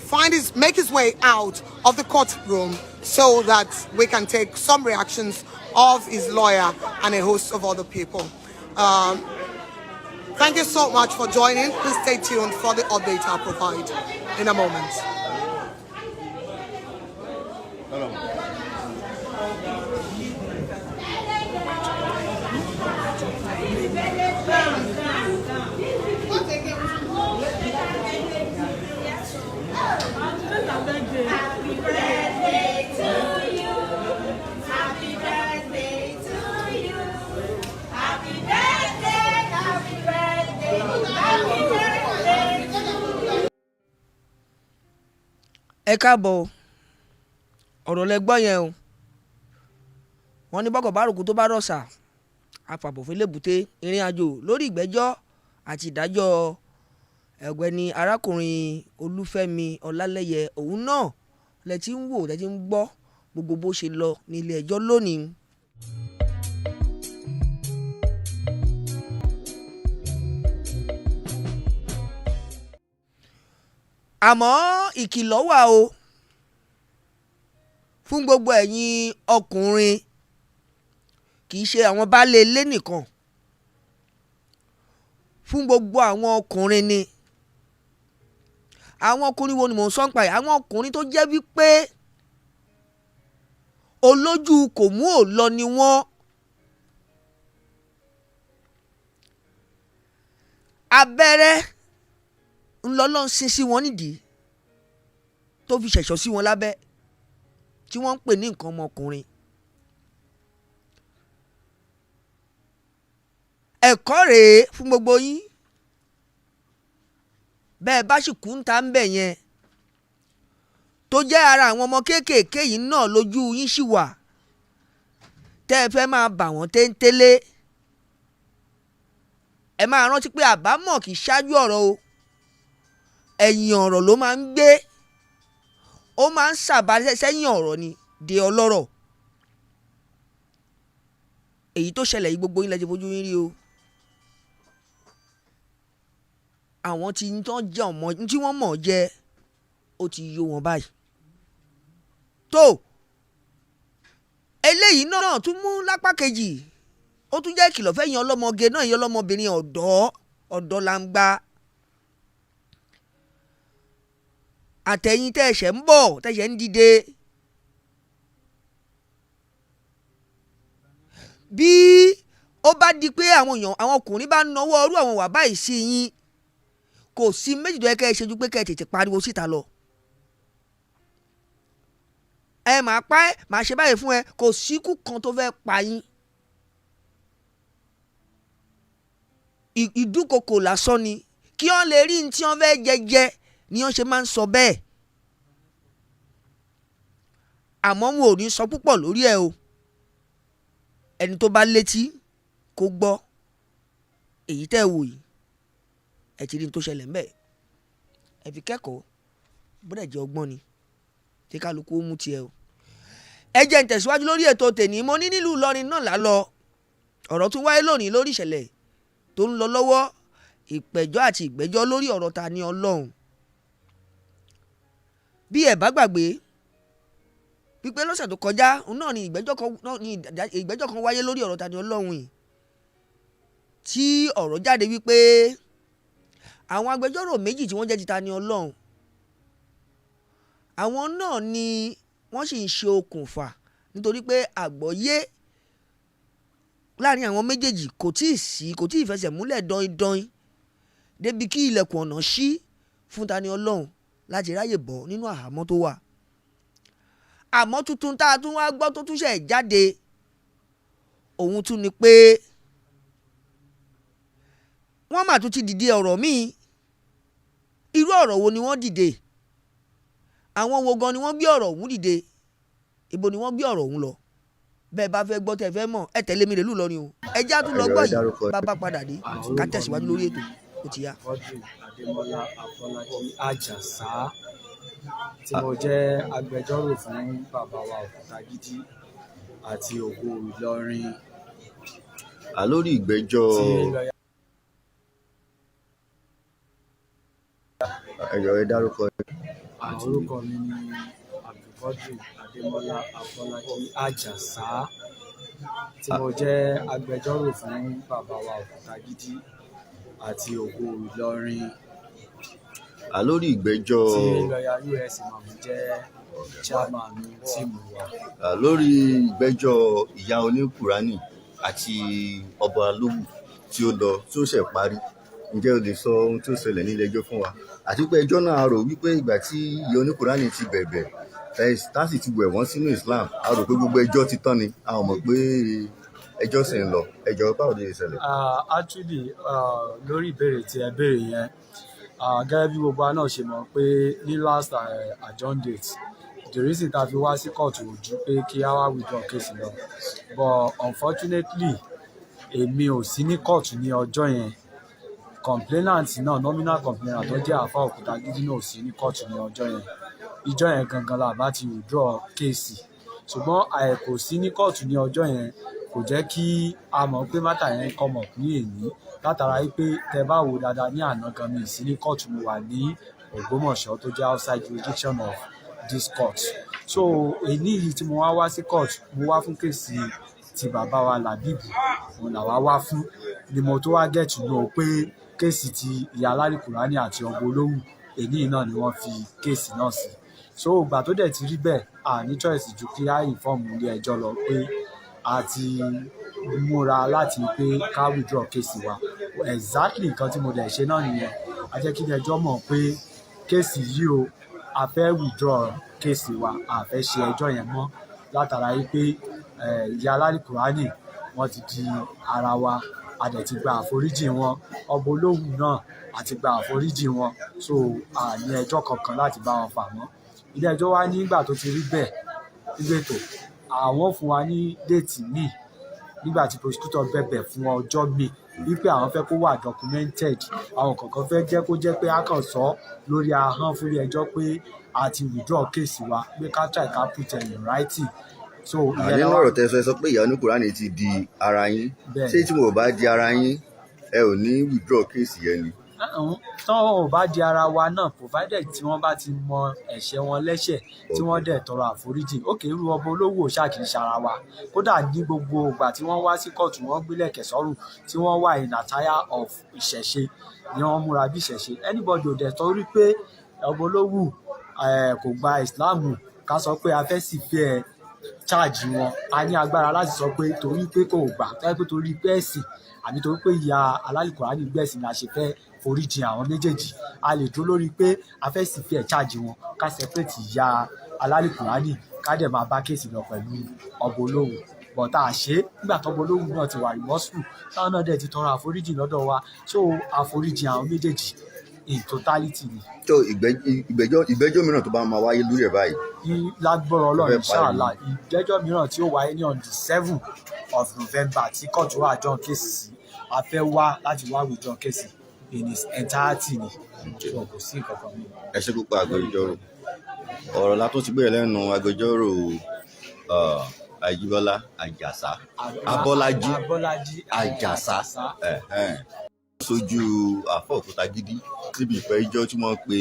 make his way out of the courtroom so that we can take some reactions of his lawyer and a host of other people. Thank you so much for joining. Please stay tuned for the update I'll provide in a moment. Happy birthday to you. Happy birthday to you. Happy birthday, happy birthday, happy birthday to you. Ẹ káàbọ̀ ọ̀rọ̀ lẹ gbọ́ yẹn o. Wọ́n ní bọ́kọ̀ bárùkù tó bá rọ̀ṣà afàbòfin lébùté ìrìn àjò lórí ìgbẹ́jọ́ àti ìdájọ́ ẹ̀gbẹ́ni arákùnrin Olúfẹ́mi Ọlálẹ́yẹ òun náà lẹ ti ń wò lẹ ti ń gbọ́ gbogbo bó ṣe lọ ní ilé ẹjọ́ lónìí. Àmọ́ ìkìlọ̀ wà o fún gbogbo ẹ̀yin ọkùnrin, kì í ṣe àwọn baálé ilé nìkan, fún gbogbo àwọn ọkùnrin ni. Àwọn ọkùnrin wo ni mò ń sọ nípa yìí? Àwọn ọkùnrin tó jẹ́ wípé olójú kò mú ò lọ ni wọ́n. Abẹ́rẹ́ ńlọ́lọ́ ń sin sí wọn nídìí tó fi ṣẹ̀ṣọ́ sí wọn lábẹ́ tí wọ́n ń pè ní nǹkan ọmọkùnrin. Ẹ̀kọ́ rèé fún gbogbo yín. Bẹ́ẹ̀ bá sì kú ń ta ń bẹ̀ yẹn tó jẹ́ ara àwọn ọmọ kéékèèké yìí náà lójú yín sì wà tẹ́ ẹ fẹ́ máa bà wọ́n téńtélé. Ẹ máa rántí pé àbámọ̀ kì í ṣáájú ọ̀rọ̀ o, ẹ̀yìn ọ̀rọ̀ ló máa ń gbé, ó máa ń sàbà sẹ́yìn ọ̀rọ̀ ni de ọlọ́rọ̀. Èyí tó ṣẹlẹ̀ yìí gbogbo yín lẹ ti fojú yín rí o. Àwọn tí wọ́n mọ̀ jẹ́ ó ti yó wọn báyìí. Tó eléyìí náà tún mú lápá kejì, ó tún jẹ́ ìkìlọ̀ fẹ́yìn ọlọ́mọge náà, ìyẹn ọlọ́mọbìnrin ọ̀dọ́ làǹgbà. Àtẹ̀yìn tẹ̀sẹ̀ ń bọ̀ tẹ̀sẹ̀ ń dìde. Bí ó bá di pé àwọn ọkùnrin bá náwó ọrú àwọn wà báyìí sí yín, kò sí méjì tó yẹ kẹ́ ẹ ṣe ju pé kẹ́ ẹ tètè pariwo síta lọ. Ẹ máa pa ẹ́, máa ṣe báyìí fún ẹ, kò síkú kan tó fẹ́ pa yín. Ìdúkokò lásán ni, kí wọ́n lè rí ní tí wọ́n fẹ́ jẹjẹ ni wọ́n ṣe máa ń sọ bẹ́ẹ̀. Àmọ́ wọn ò ní sọ púpọ̀ lórí ẹ̀ o. Ẹni tó bá létí kó gbọ́. èyí tẹ́ ẹ wò yìí ẹ ti rí ní tó ṣẹlẹ̀ ń bẹ̀ ẹ fi kẹ́kọ̀ọ́ bódà jẹ́ ọgbọ́n ni tí kálukú ó mú tiẹ̀ o. ẹ jẹ́ n tẹ̀síwájú lórí ètò tèmi mo ní nílùú Ìlọrin náà lálọ ọ̀rọ̀ tún wáyé lónìí lórí ìṣẹ̀lẹ̀ tó ń lọ lọ́wọ́ ìpẹ̀jọ́ àti ìgbẹ́jọ́ lórí ọ̀rọ̀ ta ni Ọlọ́run. bí ẹ bá gbàgbé pípẹ́ lọ́sẹ̀ tó kọjá náà ni ìgbẹ́jọ́ kan wáyé lórí ọ̀rọ̀ ta ni Ọlọ́run yìí tí ọ̀rọ̀ jáde wípé àwọn agbẹjọ́rò méjì tí wọ́n jẹ́ ti ta ni Ọlọ́run àwọn náà ni wọ́n sì ń ṣe okùnfà nítorí pé àgbọ́yé láàrin àwọn méjèèjì kò tí ì fẹsẹ̀ múlẹ̀ dọ́indọ́in débi kí ilẹ̀kùn ọ̀nà ṣí fún ta ni Ọlọ́run láti ráyè bọ́ nínú àhámọ́ tó wà. àmọ́ tuntun tá a tún wá gbọ́ tó tún ṣẹ̀ jáde òun tún ni pé wọ́n mà tún ti dìde ọ̀rọ̀ míì. irú ọ̀rọ̀ wo ni wọ́n dìde? àwọn wo gan ni wọ́n gbé ọ̀rọ̀ ọ̀hún dìde? ibo ni wọ́n gbé ọ̀rọ̀ ọ̀hún lọ? bẹ́ẹ̀ bá fẹ́ gbọ́ tẹ́ fẹ́ mọ̀ ẹ tẹ̀lé mi lè lù lọ́rin o. ẹ já tún lọ gbọ́ yìí bá padà dé ká tẹ̀síwájú lórí ètò ó ti yá. Adémọ́lá Afọlájí Àjàsá tí mo jẹ́ agbẹjọ́rò fún bàbá wa Òkútagídí àti Ògo Ìlọrin. lórí ìgbẹ́jọ́ ẹ̀yọ̀ ẹ dárúkọ. orúkọ mi ni Adémọ́lá Afọlájí Àjàsá tí mo jẹ́ agbẹjọ́rò fún bàbá wa Òkútagídí àti Ògo Ìlọrin. lórí ìgbẹ́jọ́ tí lọ́ọ̀yà US máa ń jẹ́ chairman tíìmù wa. lórí ìgbẹ́jọ́ ìyá oníkùránì àti ọba lówù tí ó lọ tí ó ṣẹ̀ parí ǹjẹ́ o lè sọ ohun tí ó ṣẹlẹ̀ nílé ẹjọ́ fún wa àti pé ẹjọ́ náà rò wípé ìgbà tí ìyá oníkùránì ti bẹ̀bẹ̀ tásì ti wẹ̀ wọ́n sínú Islam a rò pé gbogbo ẹjọ́ ti tán ni a ò mọ̀ pé ẹjọ́ sì ń lọ ẹjọ́ báwo ló ṣe ṣẹlẹ̀. Actually lórí ìbéèrè tí ẹ béèrè yẹn gẹ́gẹ́ bí gbogbo wa náà ṣe mọ̀ pé ní last adjourn date the reason tá a fi wá sí kóòtù ò ju pé kí á wá withdraw case lọ but unfortunately èmi ò sí ní kóòtù ní ọjọ́ yẹn complainant náà nominal complainant tó jẹ́ àfa Òkútagídí náà ò sí ní kóòtù ní ọjọ́ yẹn ìjọ yẹn gangan la bá ti withdraw case ṣùgbọ́n àìkò sí ní kóòtù ní ọjọ́ yẹn kò jẹ́ kí a mọ̀ pé mátà yẹn come up ní èní látara wípé tẹ bá wò dáadáa ní àná gan mi sí ní kóòtù mo wà ní Ògbómọ̀ṣọ́ tó jẹ́ outside jurisdiction of this court so èní yìí tí mo wá sí court mo wá fún kéèsì ti bàbá wa Làbíbù òun làwa wá fún ni mo tó wá get to know pé kéèsì ti ìyá Alálìkùránì àti ọba Olówù èní náà ni wọ́n fi kéèsì náà sí so ìgbà tó dẹ̀ ti rí bẹ́ẹ̀ a ní choice ju kí á inform ilé ẹjọ́ lọ pé a ti múra láti pé ká withdraw kéèsì wa exactly nǹkan tí mo dẹ̀ ṣe náà nìyẹn a jẹ́ kí ilé ẹjọ́ mọ̀ pé kéèsì yìí o a fẹ́ withdraw kéèsì wa a fẹ́ ṣe ẹjọ́ yẹn mọ́ látara yìí pé ìyá Alálìkùránì wọ́n ti di ara wa a dẹ̀ ti gba àforíjì wọn ọba Olówù náà a ti gba àforíjì wọn so a ní ẹjọ́ kankan láti bá wọn fà mọ́ ilé ẹjọ́ wa nígbà tó ti rí bẹ́ẹ̀ nígbètò àwọn fún wa ní déètì míì nígbà tí prosecutor bẹ̀bẹ̀ fún ọjọ́ míì wípé àwọn fẹ́ kó wà documented àwọn kọ̀ọ̀kan fẹ́ jẹ́ kó jẹ́ pé a kàn sọ lórí ahọ́n fún ilé ẹjọ́ pé a ti withdraw case wa pé ká try ká put in writing. So nínú ọ̀rọ̀ tẹ́ sọ pé ìyá oníkùránì ti di ara yín ṣé tí mo bá di ara yín ẹ ò ní withdraw case yẹn ni. tán ò bá di ara wa náà provided tí wọ́n bá ti mọ ẹ̀ṣẹ̀ wọn lẹ́ṣẹ̀ tí wọ́n dẹ̀ tọrọ àforíjì òkè irú ọba Olówù ṣáàkì ṣara wa kódà ní gbogbo ìgbà tí wọ́n wá sí kóòtù wọ́n gbélẹ̀ kẹsọ́rù tí wọ́n wà in attire of ìṣẹ̀ṣe ni wọ́n múra bí ìṣẹ̀ṣe anybody ò dẹ̀ torí pé ọba Olówù kò gba ìsìláàmù ká sọ pé a fẹ́ sì fẹ́ charge wọn a ní agbára láti sọ pé torí pé kò gbà tẹ́ pé torí pé ẹ̀sìn àbí torí pé ìyá Alálìkùránì gbẹ̀sìn la ṣe fẹ́ foríjì àwọn méjèèjì a lè dúró lórí pé a fẹ́ sì fi ẹ̀ charge wọn ká separate ìyá Alálìkùránì ká dẹ̀ máa bá kéèsì lọ pẹ̀lú ọba Olówù bọ̀tà àṣé nígbà tọ́ba Olówù náà ti wà remorseful táwọn náà dẹ̀ ti tọrọ àforíjì lọ́dọ̀ wa so àforíjì àwọn méjèèjì in totality ni. tó ìgbẹ́jọ́ mìíràn tó bá máa wáyé lórí ẹ̀ báyìí. lágbára Ọlọ́run inshallah ìgbẹ́jọ́ mìíràn tí ó wáyé ní on the 7th of November tí kóòtù adjourn kéèsì sí a fẹ́ wá láti wá withdraw case in its entirety ni so kò sí nǹkan kan mi. ẹ ṣe púpọ̀ agbẹjọ́rò ọ̀rọ̀ la tó ti gbé lẹ́nu agbẹjọ́rò Àjíbọ́lá Àjàsá Abọ́lájí Àjàsá sójú àfọ̀ Òkútagídí síbi ìpẹ́jọ́ tí wọ́n pe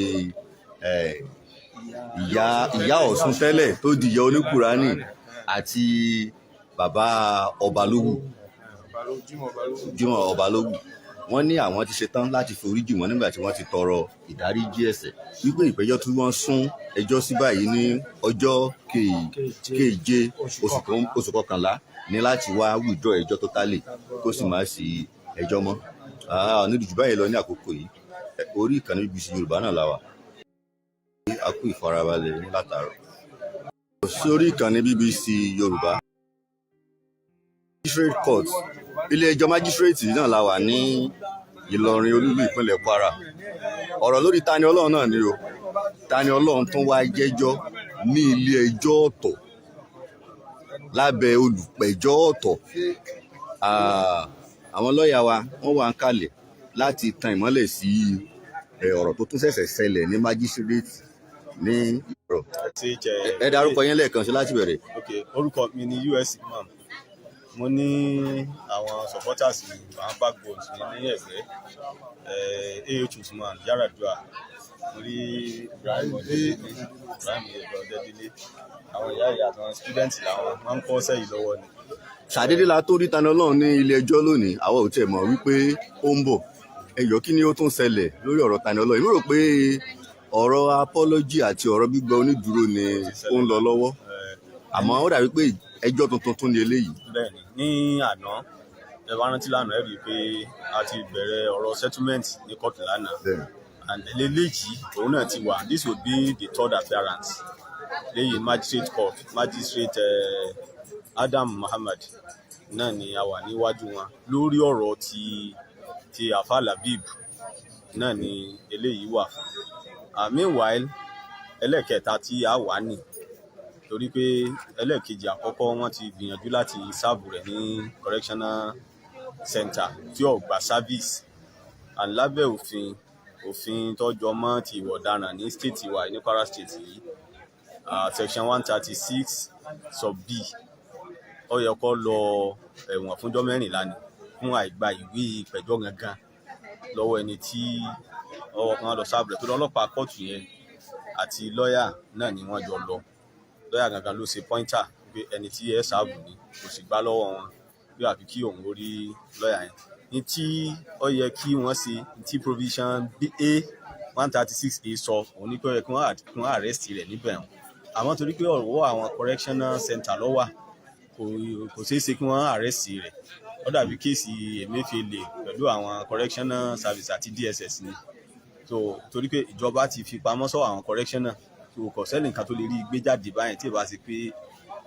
ìyá Ọ̀ṣun tẹ́lẹ̀ tó di ìyá oníkùránì àti bàbá Ọbalógun Jímọ̀ Ọbalógun wọ́n ní àwọn ti ṣetán láti foríjì wọ́n nígbà tí wọ́n ti tọrọ ìdáríjì ẹ̀ṣẹ̀ wípé ìpẹ́jọ́ tí wọ́n sún ẹjọ́ sí báyìí ní ọjọ́ keje oṣù kọkànlá ní láti wá withdraw ẹjọ́ tó tálè kó sì má sí ẹjọ́ mọ́ nídìí jù báyìí lọ ní àkókò yìí orí ìkànnì BBC Yorùbá náà la wà a kú ìfarabalẹ̀ ní látàárọ̀ sórí ìkànnì BBC Yorùbá magistrate court ilé ẹjọ́ magistrate náà la wà ní Ìlọrin olúlu ìpínlẹ̀ Kwara ọ̀rọ̀ lórí Tani Olohun náà ni o Tani Olohun tún wá jẹ́jọ́ ní ilé ẹjọ́ ọ̀tọ̀ lábẹ́ olùpẹ̀jọ́ ọ̀tọ̀ àwọn lọ́ọ̀yà wa wọ́n wà ń kalẹ̀ láti tan ìmọ́lẹ̀ sí ọ̀rọ̀ tó tún ṣẹ̀ṣẹ̀ ṣẹlẹ̀ ní magistrate ní ìrọ̀ ẹ dárúkọ yẹn lẹ́ẹ̀kan sí láti bẹ̀rẹ̀. Orúkọ mi ni US Imam mo ní àwọn supporters àwọn backbones ní ẹgbẹ́ AH Usman Yaradua mo rí Ibrahim Ọdẹdẹlé àwọn ìyá àtàwọn students làwọn máa ń kọ́ sẹ́yìn lọ́wọ́ ni. ṣàdédé la tó rí Tani Olohun ní ilé ẹjọ́ lónìí àwọn ò tiẹ̀ mọ̀ wípé ó ń bọ̀ ẹ̀yọ́ kí ni ó tún ṣẹlẹ̀ lórí ọ̀rọ̀ Tani Olohun èmi rò pé ọ̀rọ̀ apology àti ọ̀rọ̀ gbígbà onídùúró ni ó ń lọ lọ́wọ́ àmọ́ ó dàbí pé ẹjọ́ tuntun tún ní eléyìí. Bẹ́ẹ̀ni ní àná ẹ bá rántí lánàá ẹ rí i pé a ti bẹ̀rẹ̀ ọ̀rọ̀ settlement ní kóòtù lánàá and eléyìí òun náà ti wà this would be the third appearance lẹ́yìn magistrate court magistrate Adam Muhammad náà ni a wà níwájú wọn lórí ọ̀rọ̀ ti Alfa Labib náà ni eléyìí wà fún meanwhile ẹlẹ́kẹta tí a wà ní torí pé ẹlẹ́ẹ̀kejì àkọ́kọ́ wọ́n ti gbìyànjú láti sáàbù rẹ̀ ní correctional center tí ò gba service and lábẹ́ òfin tọ́jọ́ mọ́ ti ìwà ọ̀daràn ní state wa ní Kwara state yìí section 136 sub b ó yẹ kó lọ ẹ̀wọ̀n fúnjọ́ 14 ni fún àìgba ìwé ìpẹ̀jọ́ gangan lọ́wọ́ ẹni tí ọwọ́ kan lọ sáàbù rẹ̀ tó lọ́lọ́pàá kóòtù yẹn àti lọ́ọ̀yà náà ni wọ́n jọ lọ lọ́yà gangan ló ṣe pọ́ńtà pé ẹni tí ẹ ṣáàbù ni kò sì gbá lọ́wọ́ wọn bí àfi kí òun orí lọ́yà yẹn ní tí ó yẹ kí wọ́n ṣe ní tí provision A 136A sọ òun ní pé ó yẹ kí wọ́n arrest rẹ̀ níbẹ̀ hàn àmọ́ torí pé ọ̀rọ̀ àwọn correctional center ló wà kò ṣeé ṣe kí wọ́n arrest rẹ̀ ó dàbí kéèsì Emefiele pẹ̀lú àwọn correctional service àti DSS ni so torí pé ìjọba ti fi pamọ́ sọ àwọn correctional kò sẹ́ni nǹkan tó lè rí gbé jáde báyìí tí ì bá ṣe pé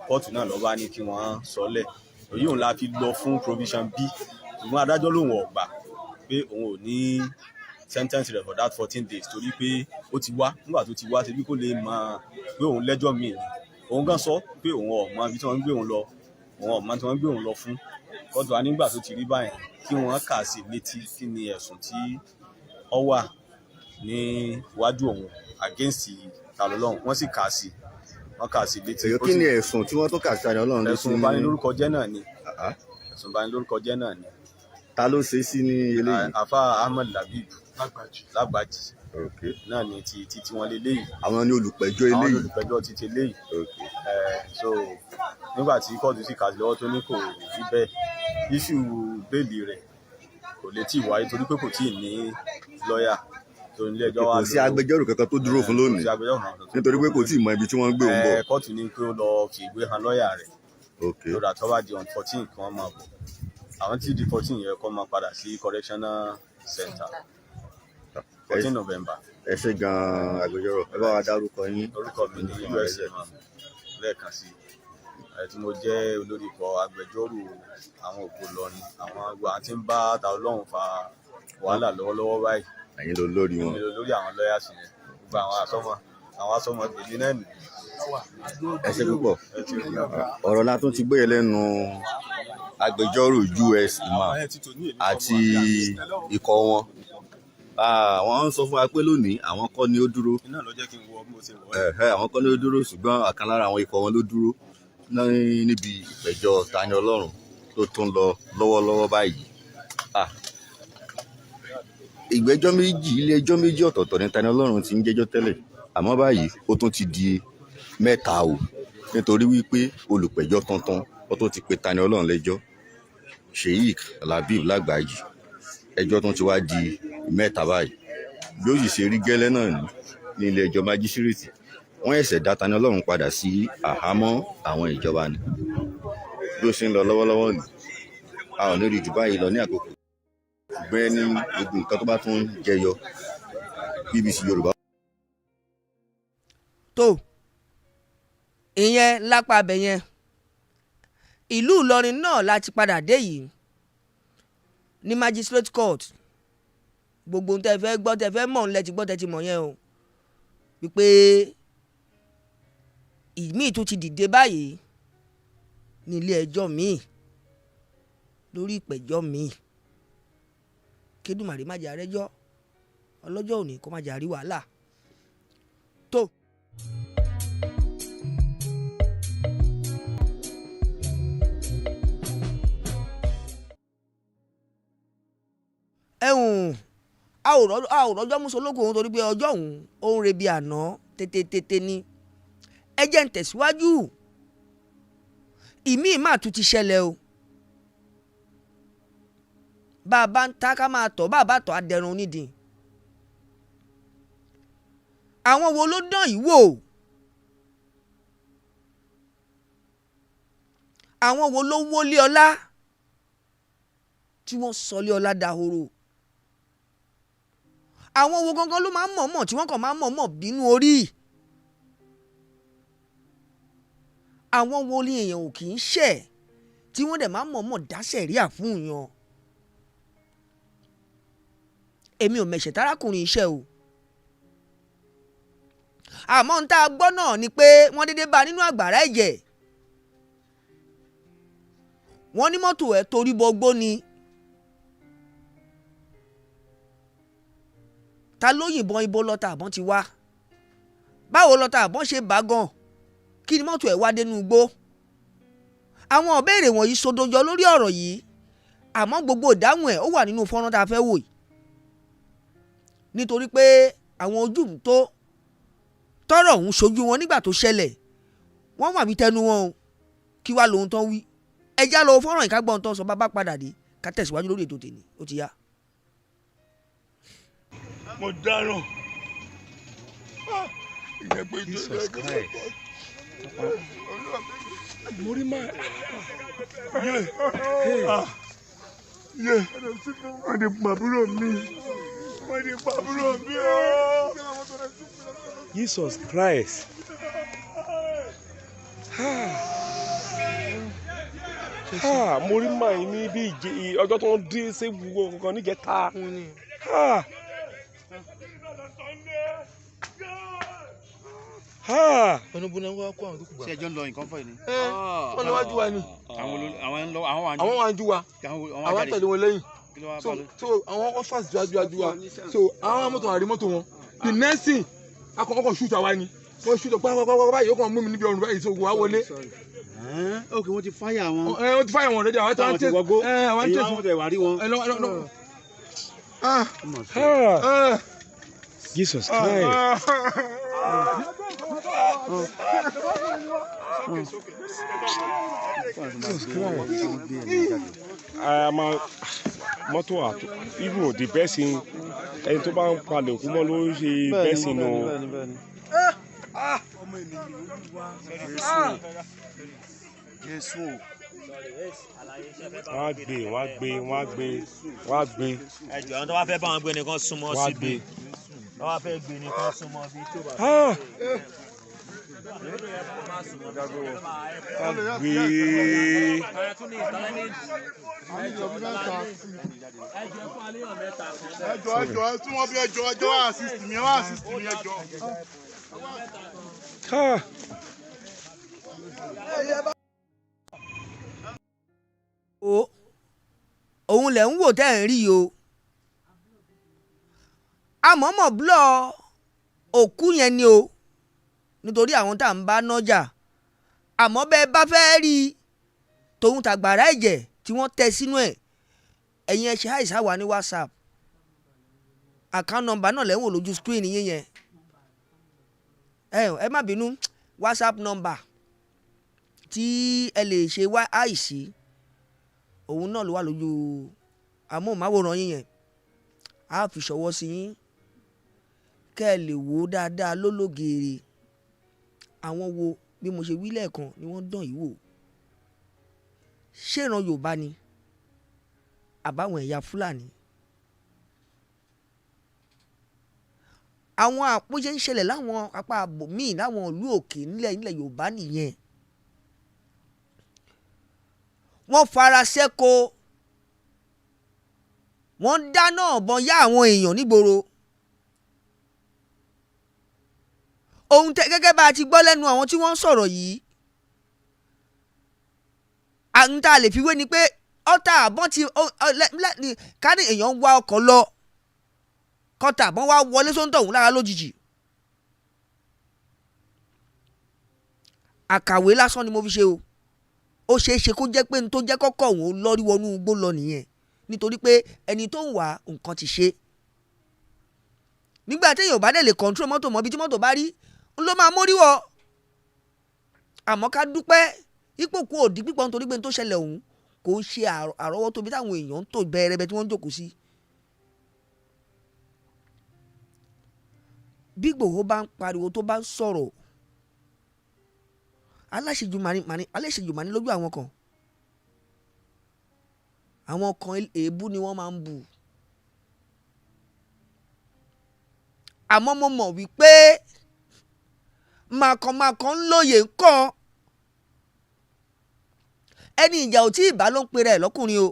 kóòtù náà ló bá ní kí wọ́n sọlẹ̀ èyí òun la fi lọ fún provision B ṣùgbọ́n adájọ́ lòun ò gbà pé òun ò ní sentence rẹ̀ for that 14 days torí pé ó ti wá nígbà tó ti wá ṣe bí kò lè mọ pé òun lẹ́jọ́ míì ni òun gan sọ pé òun ò mọ ibi tí wọ́n ń gbé òun lọ òun ò mọ tí wọ́n ń gbé òun lọ fún kóòtù wa nígbà tó ti rí báyìí kí wọ́n kà sí létí kí ni ẹ̀sùn tí ó wà ní iwájú òun against Tani Olohun wọ́n sì kà sí wọ́n kà sí létí. kí ni ẹ̀sùn tí wọ́n tó kà sí Tani Olohun létí? ẹ̀sùn ìbanilórúkọ jẹ́ náà ni ẹ̀sùn ìbanilórúkọ jẹ́ náà ni. ta ló ṣe sí ní eléyìí? Alfa Ahmed Labib Lágbàjì náà ni ti wọn leléyìí. àwọn ni olùpẹ̀jọ́ eléyìí. àwọn olùpẹ̀jọ́ ti eléyìí. so nígbà tí kóòtù sì kà sí lọ́wọ́ tó ní kò rí bẹ́ẹ̀ iṣu bẹ́ẹ̀lì rẹ̀ kò lè tí ì wáyé torí pé kò tí ì ní lọ́ọ̀yà. kò sí agbẹjọ́rò kankan tó dúró fún lónìí nítorí pé kò tí ì mọ ibi tí wọ́n ń gbé òun bọ̀. kóòtù ní pé ó lọ fi ìwé hàn lọ́ọ̀yà rẹ̀ lórí àtọ́wá di on 14 kí wọ́n máa bọ̀ àwọn tí di 14 yẹn kọ́ máa padà sí correctional center 14 November. ẹ ṣé gan-an agbẹjọ́rò ẹ bá wa dárúkọ yín. orúkọ mi ní US Imam lẹ́ẹ̀kan sí tí mo jẹ́ olórí ikọ̀ agbẹjọ́rò àwọn òkú Ìlọrin àwọn àgbà tí ń bá Tani Olohun fa wàhálà lọ́wọ́lọ́wọ́ báyìí. ẹ̀yin ló lórí wọn. ẹ̀yin ló lórí àwọn lọ́ọ̀yà sí yẹn gbogbo àwọn àwọn asọmọ tèmi náà nì. ẹ ṣé púpọ̀ ọ̀rọ̀ la tún ti gbé lẹ́nu agbẹjọ́rò US imam àti ikọ̀ wọn. Àwọn sọ fún wa pé lónìí àwọn kọ́ ni ó dúró àwọn kọ́ ni ó dúró ṣùgbọ́n ọ̀kan lára àwọn ikọ̀ wọn ló dúró níbi ìpẹ̀jọ́ Tani Ọlọ́run tó tún lọ lọ́wọ́lọ́wọ́ báyìí. Ìgbẹ́jọ́ méjì ilé ẹjọ́ méjì ọ̀tọ̀ọ̀tọ̀ ní Tani Ọlọ́run ti ń jẹ́jọ́ tẹ́lẹ̀ àmọ́ báyìí ó tún ti di mẹ́ta o nítorí wípé olùpẹ̀jọ́ tuntun ó tún ti pe Tani Ọlọ́run lẹ́jọ́ Sheikh Labib Lágbàájì ẹjọ́ tún ti wá di mẹ́ta báyìí bí ó sì ṣe rí gẹ́lẹ́ náà ní ilé ẹjọ́ májísírèètì wọ́n ẹ̀sẹ̀ dá Tani Ọlọ́run padà sí àhámọ́ àwọn ìjọba ni bí ó ṣe ń lọ lọ́wọ́lọ́wọ́ ni a ò ní rí jù báyìí lọ ní àkókò ṣùgbọ́n ẹni gbogbo nǹkan tó bá tún jẹyọ BBC Yorùbá. tó ìyẹn lápá abẹ yẹn ìlú Ìlọrin náà láti padà dé yìí ní magistrate court gbogbo tẹ́ fẹ́ gbọ́ tẹ́ fẹ́ mọ̀ ńlẹ̀ ti gbọ́ tẹ́ ti mọ̀ yẹn o wípé ìmíì tún ti dìde báyìí ní ilé ẹjọ́ míì lórí ìpẹ̀jọ́ míì kédùmàrè má jà rẹ́jọ́ ọlọ́jọ́ òní kó má jà rí wàhálà tó. a ò rọ́jọ́ mùsùlùkù òun torí pé ọjọ́ òun rebi àná tètè ni ẹ jẹ́ ń tẹ̀síwájú ìmíì má tún ti ṣẹlẹ̀ o bá a bá ń ta ká máa tọ̀ bá a bá tọ̀ á dẹrùn onídìí àwọn wo ló dán yìí wò àwọn wo ló wọlé ọlá tí wọ́n sọ lé ọlá dahoro àwọn wo gangan ló máa ń mọ̀ọ́mọ̀ tí wọ́n kàn máa ń mọ̀ọ́mọ̀ bínú orí àwọn wo ni èèyàn ò kì í ṣẹ̀ tí wọ́n dẹ̀ máa ń mọ̀ọ́mọ̀ dá sẹ̀ríà fún yàn èmi ò mẹ̀ṣẹ̀ tárákùnrin iṣẹ́ o àmọ́ ń tá a gbọ́ náà ni pé wọ́n dédé bá a nínú àgbàrá ẹ̀jẹ̀ wọ́n ní mọ́tò ẹ̀ torí bọgbó ni ta ló yìnbọn ibo lọ́tà àbọ̀n ti wá báwo lọ́tà àbọ̀n ṣe bá gan kí ni mọ́tò ẹ̀ wá dénú igbó àwọn ìbéèrè wọ̀nyí sọdọjọ lórí ọ̀rọ̀ yìí àmọ́ gbogbo ìdáhùn ẹ̀ ó wà nínú fọ́nrán tá a fẹ́ wò yìí nítorí pé àwọn ojú tó tọ́rọ̀ ọ̀hún ṣojú wọn nígbà tó ṣẹlẹ̀ wọ́n wà bí tẹnu wọn o kí wàá lóhun tán wí ẹjá lọ fọ́nrán ìkágbọ́n tán sọ bá padà dé ká tẹ̀síwájú lórí ètò tèmi ó ti yá. mo dáràn Jesus Christ mo rí máa wọ́n ti pàbúrò mi Jesus Christ mo rí máa ní bí ọjọ́ tó ń dín sí gbogbo nǹkan níjẹta. ọ̀nà bó náà wá kó àwọn tó kù gbà. ṣé ẹjọ́ ń lọ nǹkan fọ́ ni. wọ́n lọ wájú wa ni. àwọn wájú wa àwọn tẹ̀lé wọn lẹ́yìn. so àwọn offers jájú wa so àwọn mọ́tò àrí mọ́tò wọn the next thing akọ̀kọ̀ shoot àwa ni wọ́n shoot pàápàá báyìí ó kàn mú mi níbi ọrùn báyìí so wà wọlé. ok wọ́n ti fáyà wọn. wọ́n ti fáyà wọn rẹ́dí àwọn tí wọ́n gbó ẹ̀yin àwọn tẹ̀ wá rí wọn. Jesus Christ. mọ́tò àtò even the best in ẹni tó bá ń palẹ̀ òkú mọ́ ló ń ṣe best in o. wọ́n á gbé. ẹjọ́ àwọn tó bá fẹ́ bá wọn gbé nìkan súnmọ́ síbi wọ́n á fẹ́ gbé nìkan súnmọ́ bí tó bá. ẹjọ́ tí wọ́n bí ẹjọ́ assist mi ẹjọ́. òun lẹ̀ ń wò tẹ́ ẹ̀ ń rí o àmọ́mọ́ blọ́ òkú yẹn ni o nítorí àwọn tá à ń bá nájà àmọ́ bẹ́ẹ̀ bá fẹ́ rí i tòun tàgbàrá ẹ̀jẹ̀ tí wọ́n tẹ sínú ẹ̀ ẹ̀yin ẹ̀ ṣe àìsàn wà ní WhatsApp account number náà lẹ́wọ̀n lójú screen yín yẹn ẹ má bínú WhatsApp number tí ẹ lè ṣe wá àìsí òun náà ló wà lójú amóhùnmáwòrán yín yẹn á fi ṣọwọ́ sí yín kẹ́ ẹ lè wò ó dáadáa lólógeere àwọn wo bí mo ṣe wí lẹ́ẹ̀kan ni wọ́n dán yìí wò ṣé ìran Yorùbá ni àbáwọn ẹ̀yà Fúlàní àwọn àpòjẹ ń ṣẹlẹ̀ láwọn apá àbòmíì láwọn ìlú òkè nílẹ̀ Yorùbá nìyẹn wọ́n fara sẹ́ko wọ́n dáná ọ̀bọ̀n yá àwọn èèyàn nígboro ohun gẹ́gẹ́ bá a ti gbọ́ lẹ́nu àwọn tí wọ́n ń sọ̀rọ̀ yìí àwọn tá a lè fi wé ni pé ọta àbọ̀n ti kárí èèyàn ń wá ọkọ̀ lọ kọ́ta àbọ̀n wá wọlé sóńtọ̀ òun lára lójijì àkàwé lásán ni mo fi ṣe o ó ṣeé ṣe kó jẹ́ pé n tó jẹ́ kọ́kọ́ òun lọ́rí wọnú igbó lọ nìyẹn nítorí pé ẹni tó ń wá nǹkan ti ṣe nígbà téèyàn ò bá dẹ̀ lè kọ́ńtró mọ́tò mọ́ ibi tí mọ́tò bá rí ń ló máa mórí wọ àmọ́ ká dúpẹ́ ipò kú òdì pípọ̀ nítorí pé n tó ṣẹlẹ̀ òun kò ń ṣe àrọ́wọ́tó bí táwọn èèyàn ń tò bẹ́ẹ̀rẹ́bẹ́ tí wọ́n ń jókòó sí. bí Ìgbòho bá ń pariwo tó bá ń sọ̀rọ̀ aláṣejù màní lójú àwọn kan èébú ni wọ́n máa ń bù àmọ́ mo mọ̀ wípé màkànmákàn ń lóye nǹkan ẹni ìjà ò tí ì bá ló ń pera ẹ̀ lọ́kùnrin o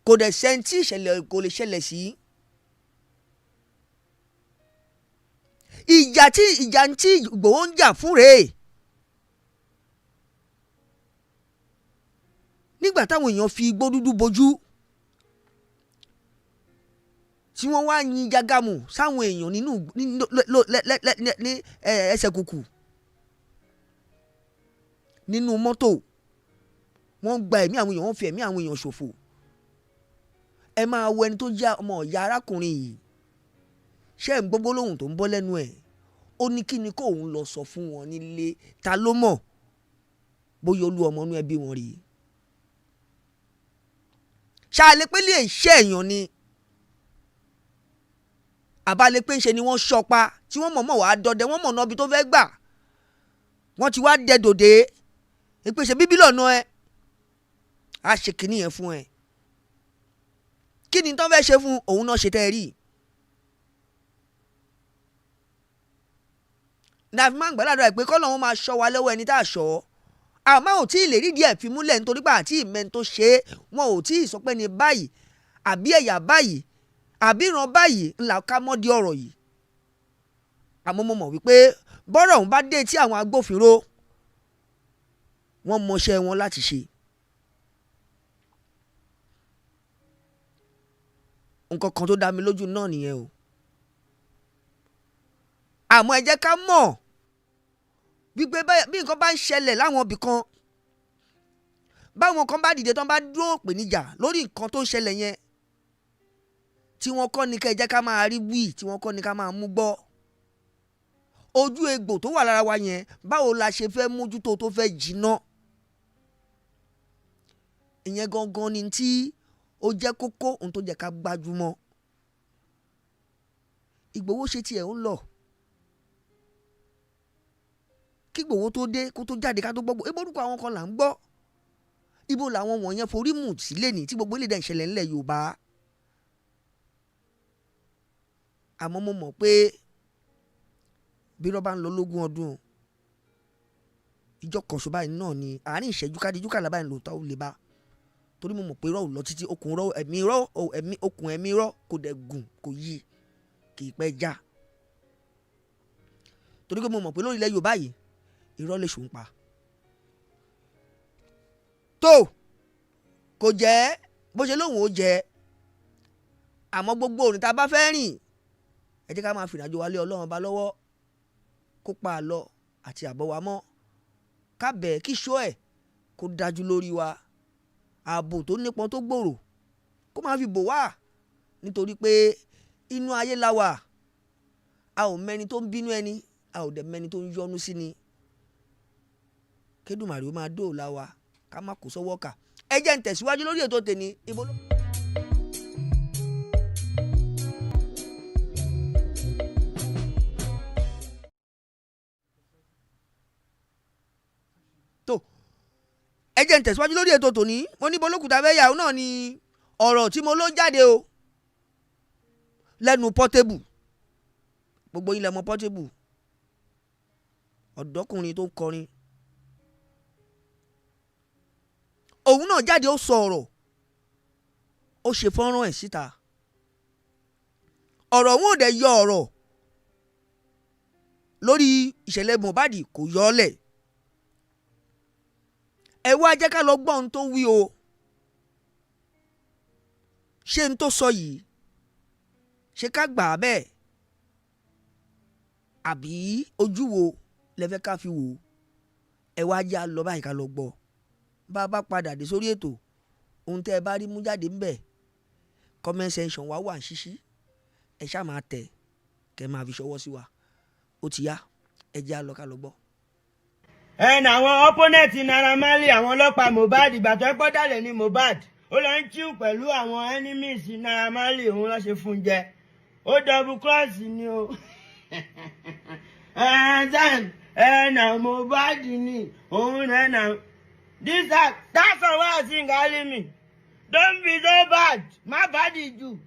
kò dẹ̀ sẹ́ńtì ìṣẹ̀lẹ̀ kò lè ṣẹlẹ̀ sí ìjà tí Ìgbòho ń jà fún rèé nígbà táwọn èèyàn fi igbó dúdú bojú tí wọ́n wá yin jágàmù sáwọn èèyàn ní ẹsẹ̀ kùkù nínú mọ́tò wọ́n gba ẹ̀mí àwọn èèyàn wọ́n fi ẹ̀mí àwọn èèyàn ṣòfò ẹ máa wo ẹni tó já ọmọ ìyá arákùnrin yìí ṣé ń gbogbo lóhùn tó ń bọ́ lẹ́nu ẹ̀ ó ní kí ni kó òun lọ sọ fún wọn nílé ta ló mọ̀ bóyá olú ọmọ inú ẹbí wọn rí ṣáàlẹ́ pé lè ṣe èèyàn ni àbálẹ́ pé ń ṣe ni wọ́n ṣọpa tí wọ́n mọ̀ọ́mọ̀ wàá dọdẹ wọ́n mọ̀ọ́nà ibi tó fẹ́ gbà wọ́n ti wá dẹ dòde ìpèsè bíbí lọ́nà ẹ á ṣe kínní yẹn fún ẹ kí ni tó fẹ́ ṣe fún òun náà ṣe tẹ́ ẹ rí nàfi máa ń gbàdúrà pé kọ́ lọ́wọ́ máa ṣọ́ wa lọ́wọ́ ẹni tá a ṣọ́ àmọ́ ò tí ì lè rí díẹ̀ fi múlẹ̀ nítorí pé àti ìmẹ́ni tó ṣe é wọn ò tí ì sọ pé ní báyìí àbí ẹ̀yà báyìí àbí ìran báyìí ńlá ká mọ́ di ọ̀rọ̀ yìí àmọ́ mo mọ̀ wípé bọ́rọ̀ ọ̀hún bá dé tí àwọn agbófinró wọ́n mọṣẹ́ wọn láti ṣe. nǹkan kan tó dá mi lójú náà nìyẹn o àmọ́ ẹ jẹ́ ká mọ̀ wípé bí nǹkan bá ń ṣẹlẹ̀ láwọn ibì kan báwọn kan bá dìde tán bá dúró ìpèníjà lórí nǹkan tó ń ṣẹlẹ̀ yẹn tí wọ́n kọ́ ni ká ẹ jẹ́ ká máa rí wí tí wọ́n kọ́ ni ká máa mú gbọ́ ojú egbò tó wà lára wa yẹn báwo la ṣe fẹ́ mójútó tó fẹ́ jìnnà ìyẹn gangan ni tí ó jẹ́ kókó ohun tó jẹ́ ká gbájúmọ́ Ìgbòho ṣe tiẹ̀ ń lọ kí Ìgbòho tó dé kó tó jáde ká tó gbọ́ ebo orúkọ àwọn kan là ń gbọ́ ibo làwọn wọ̀nyẹn forí mù sílẹ̀ ní tí gbogbo ilé dẹ̀ ń ṣẹlẹ̀ ńlẹ̀ Yorùbá àmọ́ mo mọ̀ pé bí rọ́bà ń lọ lógún ọdún ìjọ kan ṣùgbọ́n náà ni àárín ìṣẹ́jú kádìjú kàlà báyìí lòótọ́ ò lè bá torí mo mọ̀ pé rọ́ ò lọ títí okùn ẹ̀mí rọ́ kò dẹ̀ gùn kò yí kì í pẹ́ já torí pé mo mọ̀ pé lórí ilẹ̀ Yorùbá yìí irọ́ lè ṣùn pa. tó kò jẹ́ bó ṣe lóhùn ó jẹ́ àmọ́ gbogbo òrìn tá a bá fẹ́ rìn ẹ jẹ́ ká máa fìrìnàjò wa lé Ọlọ́run bá lọ́wọ́ kó pa àlọ àti àbọ̀ wa mọ́ ká bẹ̀ kí ṣó ẹ̀ kó dájú lórí wa ààbò tó nípọn tó gbòòrò kó máa fi bò wá nítorí pé inú ayé la wà a ò mẹ́ni tó ń bínú ẹni a ò dẹ̀ mẹ́ni tó ń yọnu sí ni kédùmàrè ó máa dóòlà wa ká má kó sọ́wọ́ kà ẹ jẹ́ ń tẹ̀síwájú lórí ètò tèmi ibo ló. tó ẹ jẹ́ ń tẹ̀síwájú lórí ètò tòní mo ní bolókùtà fẹ́ yàwó náà ni ọ̀rọ̀ tí mo ló jáde o lẹ́nu Portable gbogbo yín lẹ mọ̀ Portable ọ̀dọ́kùnrin tó ń kọrin òun náà jáde ó sọ ọ̀rọ̀ ó ṣe fọ́nrán ẹ̀ síta ọ̀rọ̀ òun ò dẹ̀ yọ ọ̀rọ̀ lórí ìṣẹ̀lẹ̀ Mohbad kò yọ ọ́ lẹ̀ ẹ wá jẹ́ ká lọ gbọ́ ohun tó wí o ṣé n tó sọ yìí ṣé ká gbà á bẹ́ẹ̀ àbí ojú wo lẹ fẹ́ ká fi wò ó ẹ wá já lọ báyìí ká lọ gbọ́ bá a bá padà dé sórí ètò ohun tẹ́ ẹ bá rí mú jáde ńbẹ̀ comment section wá wà ṣíṣí ẹ ṣáà máa tẹ̀ kẹ́ máa fi ṣọwọ́ sí wa ó ti yá ẹ já lọ ká lọ gbọ́. ẹnì àwọn opponent Naira Marley àwọn ọlọ́pàá Mohbad ìgbà tó ẹ gbọ́dálẹ̀ ní Mohbad ó lọ ń chill pẹ̀lú àwọn enemies Naira Marley òun lọ́ ṣe fún jẹ ó double cross ni o ẹnà Mohbad ni òun ẹnà this that's all why I sing Alimi don't be so bad má bad jù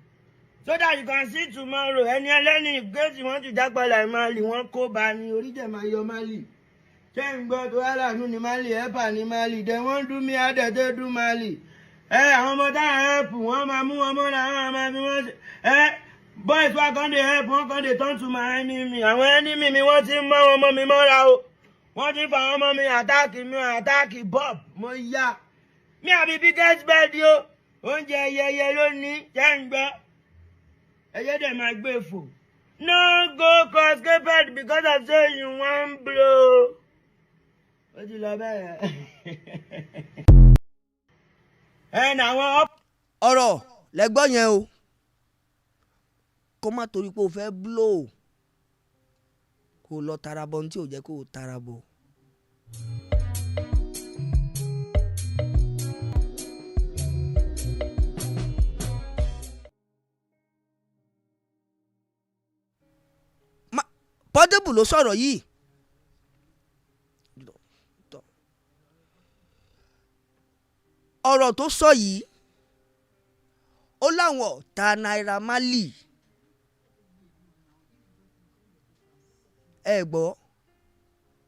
so that you can see tomorrow ẹni ẹlẹ́ni ìgbésí wọn ti jápẹ́lẹ̀ Marley wọn kó ba ni orí dẹ̀ máa yọ Marley ṣé ń gbọ́ tó wà lánàá ní Marley ẹ̀pà ní Marley dẹ̀ wọ́n dún mí àdẹ̀tẹ̀ dún Marley àwọn ọmọ táwọn ẹ̀pù wọ́n máa mú wọn mọ́ra wọn máa fi wọ́n ṣe boys wa kàn dé help wọn kàn dé turn to my enemy àwọn enemy mi wọ́n ti ń mọ́ ọmọ mi mọ́ra o wọ́n ti fa ọmọ mi àtáàkì bob mo yá mi àbí biggest bed o oúnjẹ ẹyẹyẹ lónìí jẹ́ ń gbọ́ ẹyẹ dẹ̀ máa gbé fò no go cause caped because of say you wan blow ó ti lọ bẹ́ẹ̀ ẹnì àwọn. ọ̀rọ̀ lẹ́gbọ́n yẹn o kó má torí pé o fẹ́ blow kó o lọ tarabọ ní tí ò jẹ́ kó o tarabọ. Portable ló sọ̀rọ̀ yìí ọ̀rọ̀ tó sọ yìí ó láwọn ọ̀tá Naira Marley ẹ gbọ́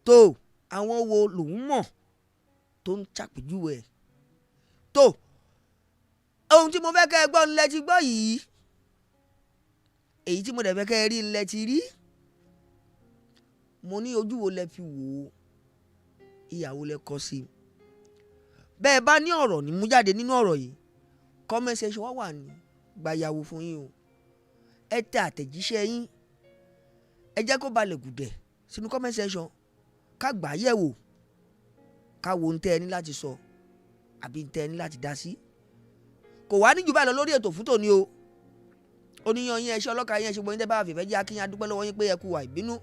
tó àwọn wo lòun mọ̀ tó ń ṣàpèjúwe ẹ̀ tó ohun tí mo fẹ́ kẹ́ ẹ gbọ́ ńlẹ̀ ti gbọ́ yìí èyí tí mo dẹ̀ fẹ́ kẹ́ ẹ rí ńlẹ̀ ti rí mo ní ojú wo lẹ fi wò ó ìyàwó lẹ kọ sí bẹ́ẹ̀ bá ní ọ̀rọ̀ ní mú jáde nínú ọ̀rọ̀ yìí comment section wá wà ní gbàyàwó fún yín o ẹ tẹ àtẹ̀jíṣẹ́ yín ẹ jẹ́ kó balẹ̀ gùdẹ̀ sínú comment section ká gbà yẹ̀ wò ká wo ntẹ́ ẹni láti sọ àbí ntẹ́ ẹni láti dá sí kò wá níjú báyìí lọ lórí ètò fún tòní o oníyan yín ẹṣẹ́ ọlọ́ka yín ẹṣẹ́ gbọ́n yín tẹ́ bá fìfẹ́ jẹ́ akínyìn adúpẹ́ lọ́wọ́ yín pé ẹ kú wà ìbínú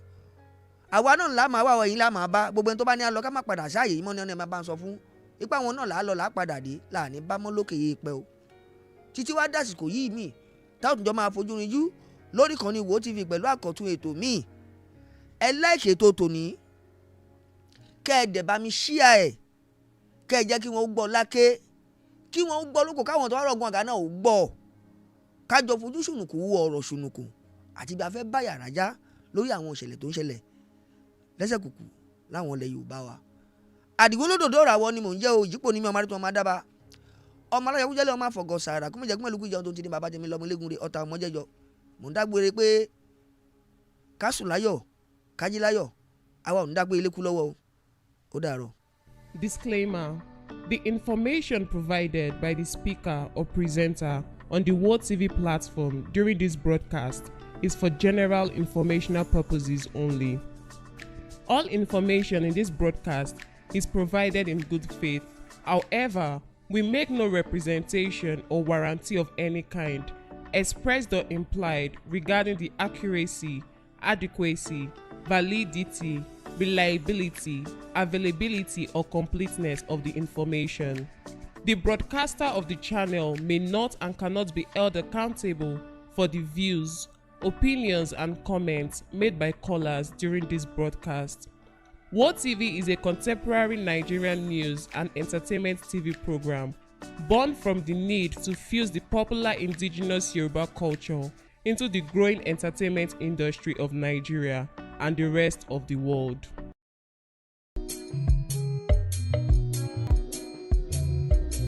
àwa náà là máa wà wọ̀ yín là máa bá gbogbo ẹni tó bá ní alọ ká má padà sáàyè yìí mọ́ ni ọ̀nà ẹ̀ máa bá ń sọ fún ipa wọn náà là á lọ là á padà dé láàní bá mọ́ lókè yé pẹ́ o títí wá dàsìkò yìí míì táwọn òtúnjọ́ máa fojú rinjú lórí kan ní Wo TV pẹ̀lú àkọ́tún ètò míì ẹ láìkè ètò tòní kẹ́ ẹ dẹ̀ bá mi ṣíà ẹ̀ kẹ́ ẹ jẹ́ kí wọ́n gbọ́ láké kí wọ́n gbọ́ lóko káwọn tó wá rọ̀gbọ̀n àgá náà ò gbọ́ kájọ fojú ṣùnùkùn wú ọ̀rọ̀ ṣùnùkùn àti bí a fẹ́ bá yàrá já lórí àwọn ìṣẹ̀lẹ̀ tó ń ṣẹlẹ̀ lẹ́sẹ̀ kùkù láwọn ilẹ̀ Yorùbá wa àdìgún lódòdó ọ̀rọ̀ àwọn ni mò ń jẹ́ o ìjípò ní mi ọmọ arítọ́ ọmọ adába ọmọ aláyàwó jẹ́lẹ̀ ọmọ àfọ̀gọ̀ sàrà kó mọ̀ jẹ́ kí mẹ́lùkù ìjẹun tó ti ní bàbá tèmi lọ́mọ ilégun rẹ̀ ọ̀tá ọmọ jẹ́jọ mò ń dágbére pé ká sùn láyọ̀ ká jí láyọ̀ àwa ò ní dágbé ilé kú lọ́wọ́ o ó dàárọ̀. Disclaimer: the information provided by the speaker or presenter on the World TV platform during this broadcast is for general informational purposes only. All information in this broadcast is provided in good faith. However, we make no representation or warranty of any kind, expressed or implied, regarding the accuracy, adequacy, validity, reliability, availability, or completeness of the information. The broadcaster of the channel may not and cannot be held accountable for the views, opinions, and comments made by callers during this broadcast. World TV is a contemporary Nigerian news and entertainment TV program born from the need to fuse the popular indigenous Yoruba culture into the growing entertainment industry of Nigeria and the rest of the world.